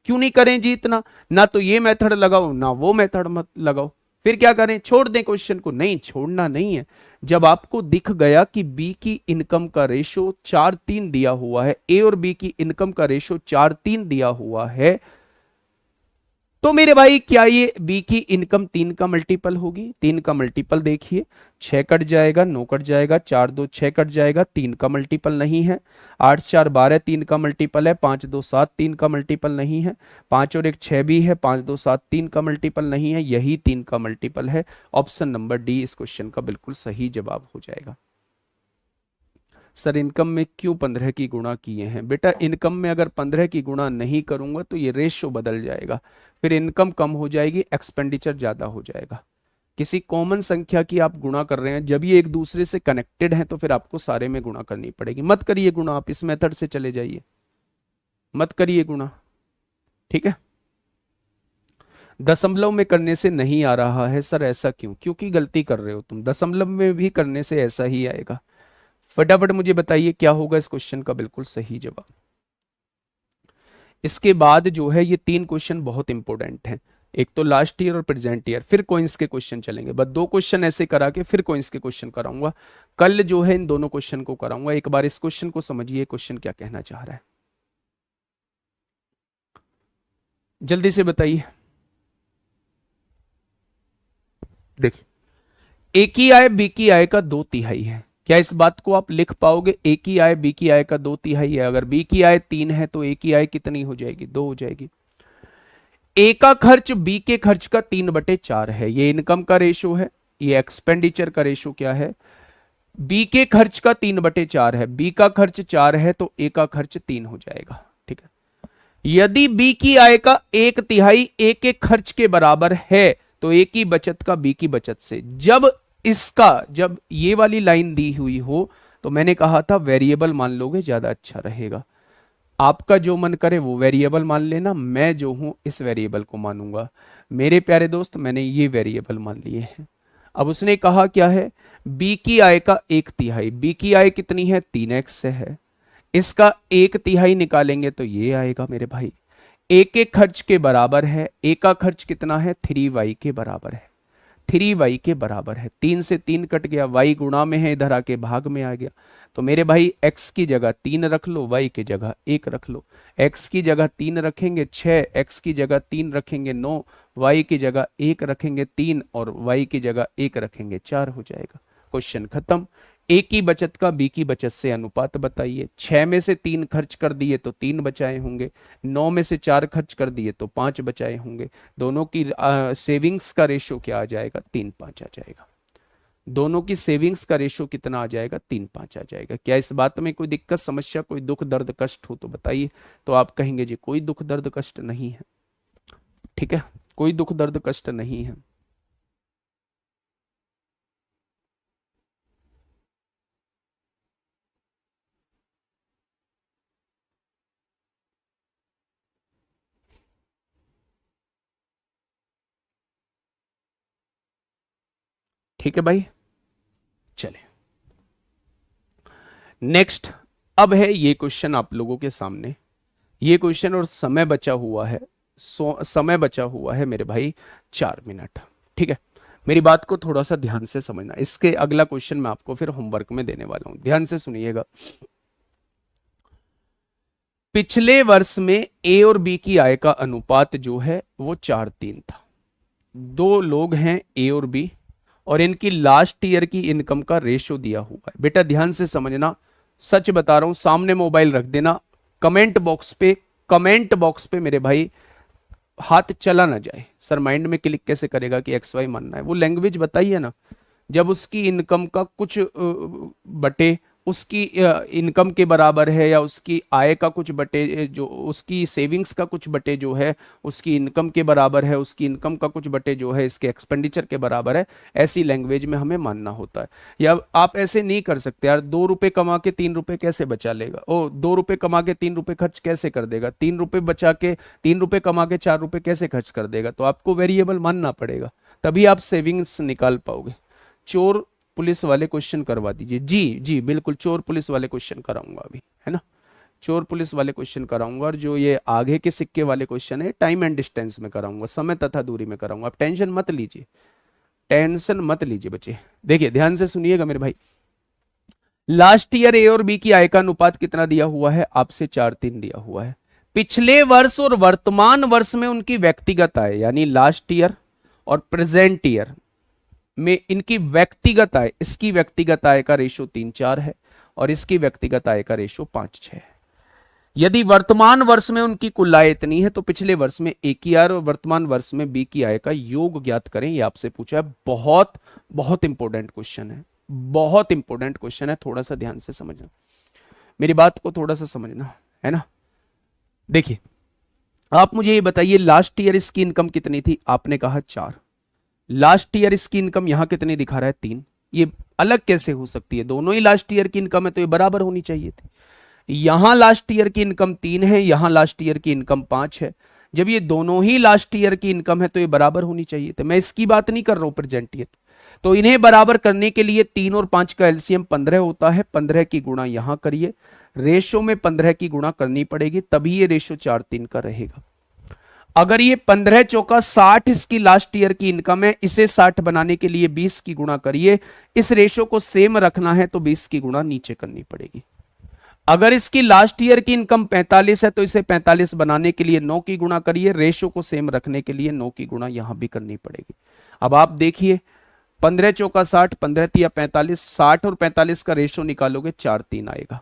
Speaker 1: क्यों नहीं करें जी इतना? ना तो ये मेथड लगाओ ना वो मेथड मत लगाओ। फिर क्या करें? छोड़ दें क्वेश्चन को? नहीं, छोड़ना नहीं है। जब आपको दिख गया कि बी की इनकम का रेशो 4:3 दिया हुआ है, ए और बी की इनकम का रेशो 4:3 दिया हुआ है, तो मेरे भाई क्या ये बी की इनकम 3 का मल्टीपल होगी? 3 का मल्टीपल देखिए, 6 कट जाएगा, 9 कट जाएगा, 4 2 6 कट जाएगा, 3 का मल्टीपल नहीं है। 8 4 12, 3 का मल्टीपल है। 5 2 7, 3 का मल्टीपल नहीं है। 5 और 1 6 भी है। 5 2 7, 3 का मल्टीपल नहीं है। यही 3 का मल्टीपल है। ऑप्शन नंबर डी इस क्वेश्चन का बिल्कुल सही जवाब हो जाएगा। सर इनकम में क्यों 15 की गुणा किए हैं? बेटा इनकम में अगर 15 की गुणा नहीं करूंगा तो ये रेशो बदल जाएगा। फिर इनकम कम हो जाएगी, एक्सपेंडिचर ज्यादा हो जाएगा। किसी कॉमन संख्या की आप गुणा कर रहे हैं, जब ये एक दूसरे से कनेक्टेड हैं तो फिर आपको सारे में गुणा करनी पड़ेगी। मत करिए गुणा, आप इस मेथड से चले जाइए, मत करिए गुणा, ठीक है। दशमलव में करने से नहीं आ रहा है सर, ऐसा क्यों? क्योंकि गलती कर रहे हो तुम। दशमलव में भी करने से ऐसा ही आएगा। फटाफट मुझे बताइए क्या होगा इस क्वेश्चन का बिल्कुल सही जवाब। इसके बाद जो है ये 3 क्वेश्चन बहुत इंपॉर्टेंट हैं। एक तो लास्ट ईयर और प्रेजेंट ईयर, फिर कोइंस के क्वेश्चन चलेंगे। बस 2 क्वेश्चन ऐसे करा के फिर कोइंस के क्वेश्चन कराऊंगा। कल जो है इन दोनों क्वेश्चन को कराऊंगा। एक बार इस क्वेश्चन को समझिए, क्वेश्चन क्या कहना चाह रहा है, जल्दी से बताइए। देखिए, ए की आय बी की आय का 2/3 है। क्या इस बात को आप लिख पाओगे? ए की आय बी की आय का 2/3 है। अगर बी की आय 3 है तो ए की आय कितनी हो जाएगी? 2 हो जाएगी। ए का खर्च बी के खर्च का 3/4 है। ये इनकम का रेशो है। ये एक्सपेंडिचर का रेशो क्या है? बी के खर्च का 3/4 है। बी का खर्च 4 है तो ए का खर्च 3 हो जाएगा, ठीक है। यदि बी की आय का 1/3 ए के खर्च के बराबर है तो ए की बचत का बी की बचत से, जब ये वाली लाइन दी हुई हो तो मैंने कहा था वेरिएबल मान लोगे ज्यादा अच्छा रहेगा। आपका जो मन करे वो वेरिएबल मान लेना, मैं जो हूं इस वेरिएबल को मानूंगा। मेरे प्यारे दोस्त मैंने ये वेरिएबल मान लिए हैं। अब उसने कहा क्या है? बी की आय का 1/3। बी की आय कितनी है? 3x से है। इसका 1/3 निकालेंगे तो ये आएगा मेरे भाई। ए के खर्च के बराबर है। ए का खर्च कितना है? 3y के बराबर है। 3y के बराबर है। 3 से 3 कट गया, y गुणा में है, इधर आके भाग में आ गया। तो मेरे भाई x की जगह 3 रख लो, y की जगह 1 रख लो। x की जगह 3 रखेंगे 6, x की जगह 3 रखेंगे 9, y की जगह 1 रखेंगे 3 और y की जगह 1 रखेंगे 4 हो जाएगा। क्वेश्चन खत्म। ए की बचत का बी की बचत से अनुपात बताइए। 6 में से 3 खर्च कर दिए तो 3 बचाए होंगे, 9 में से 4 खर्च कर दिए तो 5 बचाए होंगे। दोनों की सेविंग्स का रेशो क्या आ जाएगा? 3-5 आ जाएगा। दोनों की सेविंग्स का रेशो कितना आ जाएगा? 3-5 आ जाएगा। क्या इस बात में कोई दिक्कत, समस्या, कोई दुख दर्द कष्ट हो तो बताइए। तो आप कहेंगे जी कोई दुख दर्द कष्ट नहीं है। ठीक है, कोई दुख दर्द कष्ट नहीं है। ठीक है भाई, चले नेक्स्ट। अब है ये क्वेश्चन आप लोगों के सामने, ये क्वेश्चन, और समय बचा हुआ है, समय बचा हुआ है मेरे भाई 4 मिनट। ठीक है, मेरी बात को थोड़ा सा ध्यान से समझना। इसके अगला क्वेश्चन मैं आपको फिर होमवर्क में देने वाला हूं, ध्यान से सुनिएगा। पिछले वर्ष में ए और बी की आय का अनुपात जो है वो 4:3 था। दो लोग हैं ए और बी, और इनकी लास्ट ईयर की इनकम का रेशो दिया हुआ है। बेटा ध्यान से समझना, सच बता रहा हूं, सामने मोबाइल रख देना, कमेंट बॉक्स पे मेरे भाई हाथ चला ना जाए। सर माइंड में क्लिक कैसे करेगा कि एक्स वाई मानना है? वो लैंग्वेज बताइए ना। जब उसकी इनकम का कुछ बटे उसकी इनकम के बराबर है, या उसकी आय का कुछ बटे जो उसकी सेविंग्स का कुछ बटे जो है उसकी इनकम के बराबर है, उसकी इनकम का कुछ बटे जो है इसके एक्सपेंडिचर के बराबर है, ऐसी लैंग्वेज में हमें मानना होता है। या आप ऐसे नहीं कर सकते यार, 2 रुपए कमा के 3 रुपए कैसे बचा लेगा, ओ 2 रुपए कमा के 3 रुपए खर्च कैसे कर देगा, 3 रुपए बचा के 3 रुपए कमा के 4 रुपए कैसे खर्च कर देगा? तो आपको वेरिएबल मानना पड़ेगा, तभी आप सेविंग्स निकाल पाओगे। चोर पुलिस वाले क्वेश्चन करवा दीजिए। जी जी बिल्कुल, चोर पुलिस वाले क्वेश्चन कराऊंगा अभी, है ना, चोर पुलिस वाले क्वेश्चन कराऊंगा। और जो ये आगे के सिक्के वाले क्वेश्चन है टाइम एंड डिस्टेंस में कराऊंगा, समय तथा दूरी में कराऊंगा। आप टेंशन मत लीजिए, टेंशन मत लीजिए बच्चे। देखिए ध्यान से सुनिएगा मेरे भाई, लास्ट ईयर ए और बी की आय का अनुपात कितना दिया हुआ है? आपसे 4:3 दिया हुआ है। पिछले वर्ष और वर्तमान वर्ष में उनकी व्यक्तिगत आय, यानी लास्ट ईयर और प्रेजेंट ईयर में इनकी व्यक्तिगत आय, इसकी व्यक्तिगत आय का रेशो 3-4 है, और इसकी व्यक्तिगत आय का रेशो 5-6 है। यदि वर्तमान वर्ष में उनकी कुल आय इतनी है तो पिछले वर्ष में ए की आय और वर्तमान वर्ष में बी की आय का योग ज्ञात करें। ये आपसे पूछा है, बहुत बहुत इंपॉर्टेंट क्वेश्चन है, बहुत इंपॉर्टेंट क्वेश्चन है। थोड़ा सा ध्यान से समझना, मेरी बात को थोड़ा सा समझना, है ना। देखिए आप मुझे ये बताइए, लास्ट ईयर इसकी इनकम कितनी थी? आपने कहा 4। लास्ट ईयर इसकी इनकम यहां कितनी दिखा रहा है? 3। ये अलग कैसे हो सकती है? दोनों ही लास्ट ईयर की इनकम है तो ये बराबर होनी चाहिए थी। यहां लास्ट ईयर की इनकम 3 है, यहां लास्ट ईयर की इनकम 5 है। जब ये दोनों ही लास्ट ईयर की इनकम है तो ये बराबर होनी चाहिए थी। मैं इसकी बात नहीं कर रहा हूं प्रेजेंट ईयर। तो इन्हें बराबर करने के लिए 3 और 5 का एलसीएम 15 होता है। 15 की गुणा यहां करिए, रेशो में 15 की गुणा करनी पड़ेगी, तभी ये रेशो 4:3 का रहेगा। अगर ये 15 चौका 60 इसकी लास्ट ईयर की इनकम है, इसे 60 बनाने के लिए 20 की गुणा करिए। इस रेशो को सेम रखना है तो 20 की गुणा नीचे करनी पड़ेगी। अगर इसकी लास्ट ईयर की इनकम 45 है तो इसे 45 बनाने के लिए 9 की गुणा करिए, रेशो को सेम रखने के लिए 9 की गुणा यहां भी करनी पड़ेगी। अब आप देखिए, 15 चौका 60, 15 तिया 45, 60 और 45 का रेशो निकालोगे 4:3 आएगा।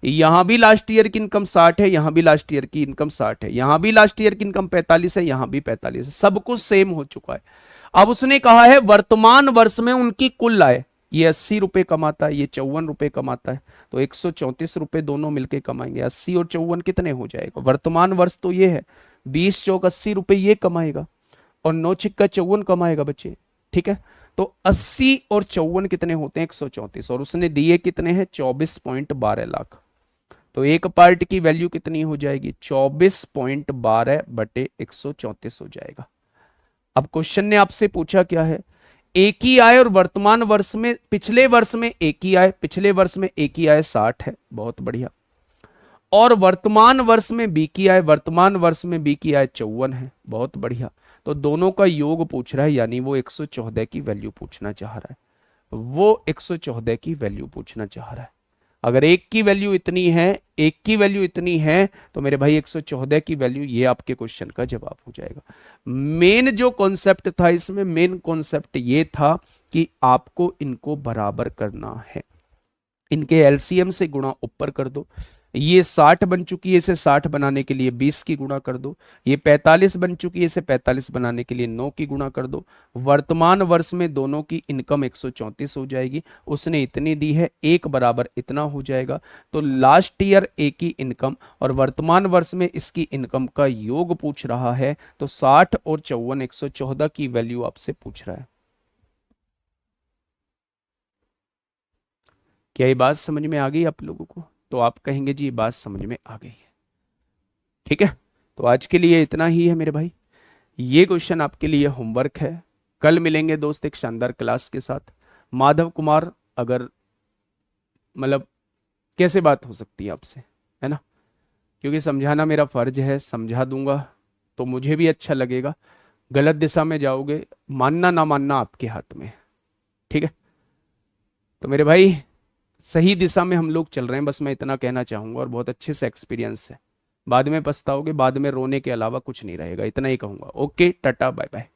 Speaker 1: यहां भी लास्ट ईयर की इनकम 60 है, यहां भी लास्ट ईयर की इनकम 60 है, यहां भी लास्ट ईयर की इनकम 45 है, यहां भी 45 है, सब कुछ सेम हो चुका है। अब उसने कहा है वर्तमान वर्ष में उनकी कुल आय, ये 80 रुपए कमाता है, ये 54 रुपए कमाता है, तो 134 रुपए दोनों मिलकर कमाएंगे। 80 और 54 कितने हो जाएगा? वर्तमान वर्ष तो ये है, 20 चौक 80 रुपए ये कमाएगा, और 9 छिक्का 54 कमाएगा बच्चे। ठीक है, तो 80 और 54 कितने होते हैं? 134, और उसने दिए कितने हैं? 24.12 लाख। तो एक पार्ट की वैल्यू कितनी हो जाएगी? 24.12 बटे 134 हो जाएगा। अब क्वेश्चन ने आपसे पूछा क्या है? एक ही आय और वर्तमान वर्ष में, पिछले वर्ष में एक ही आय, पिछले वर्ष में एक ही आय 60 है, बहुत बढ़िया, और वर्तमान वर्ष में बी की आय, वर्तमान वर्ष में बी की आय 54 है, बहुत बढ़िया। तो दोनों का योग पूछ रहा है, यानी वो 114 की वैल्यू पूछना चाह रहा है, वो 114 की वैल्यू पूछना चाह रहा है। अगर एक की वैल्यू इतनी है, एक की वैल्यू इतनी है, तो मेरे भाई 114 की वैल्यू, ये आपके क्वेश्चन का जवाब हो जाएगा। मेन जो कॉन्सेप्ट था इसमें, मेन कॉन्सेप्ट ये था कि आपको इनको बराबर करना है। इनके एलसीएम से गुणा ऊपर कर दो। ये 60 बन चुकी है, इसे 60 बनाने के लिए 20 की गुणा कर दो। ये 45 बन चुकी है, इसे 45 बनाने के लिए 9 की गुणा कर दो। वर्तमान वर्ष में दोनों की इनकम 134 हो जाएगी। उसने इतनी दी है, एक बराबर इतना हो जाएगा। तो लास्ट ईयर ए की इनकम और वर्तमान वर्ष में इसकी इनकम का योग पूछ रहा है। तो 60 और 54 114 की वैल्यू आपसे पूछ रहा है। क्या ये बात समझ में आ गई आप लोगों को? तो आप कहेंगे जी ये बात समझ में आ गई है। ठीक है, तो आज के लिए इतना ही है मेरे भाई। ये क्वेश्चन आपके लिए होमवर्क है। कल मिलेंगे दोस्त एक शानदार क्लास के साथ। माधव कुमार, अगर मतलब कैसे बात हो सकती है आपसे, है ना? क्योंकि समझाना मेरा फर्ज है, समझा दूंगा तो मुझे भी अच्छा लगेगा। गलत दिशा में जाओगे, मानना ना मानना आपके हाथ में है। ठीक है, तो मेरे भाई सही दिशा में हम लोग चल रहे हैं, बस मैं इतना कहना चाहूंगा। और बहुत अच्छे से एक्सपीरियंस है। बाद में पछताओगे, बाद में रोने के अलावा कुछ नहीं रहेगा, इतना ही कहूंगा। Okay, tata bye bye.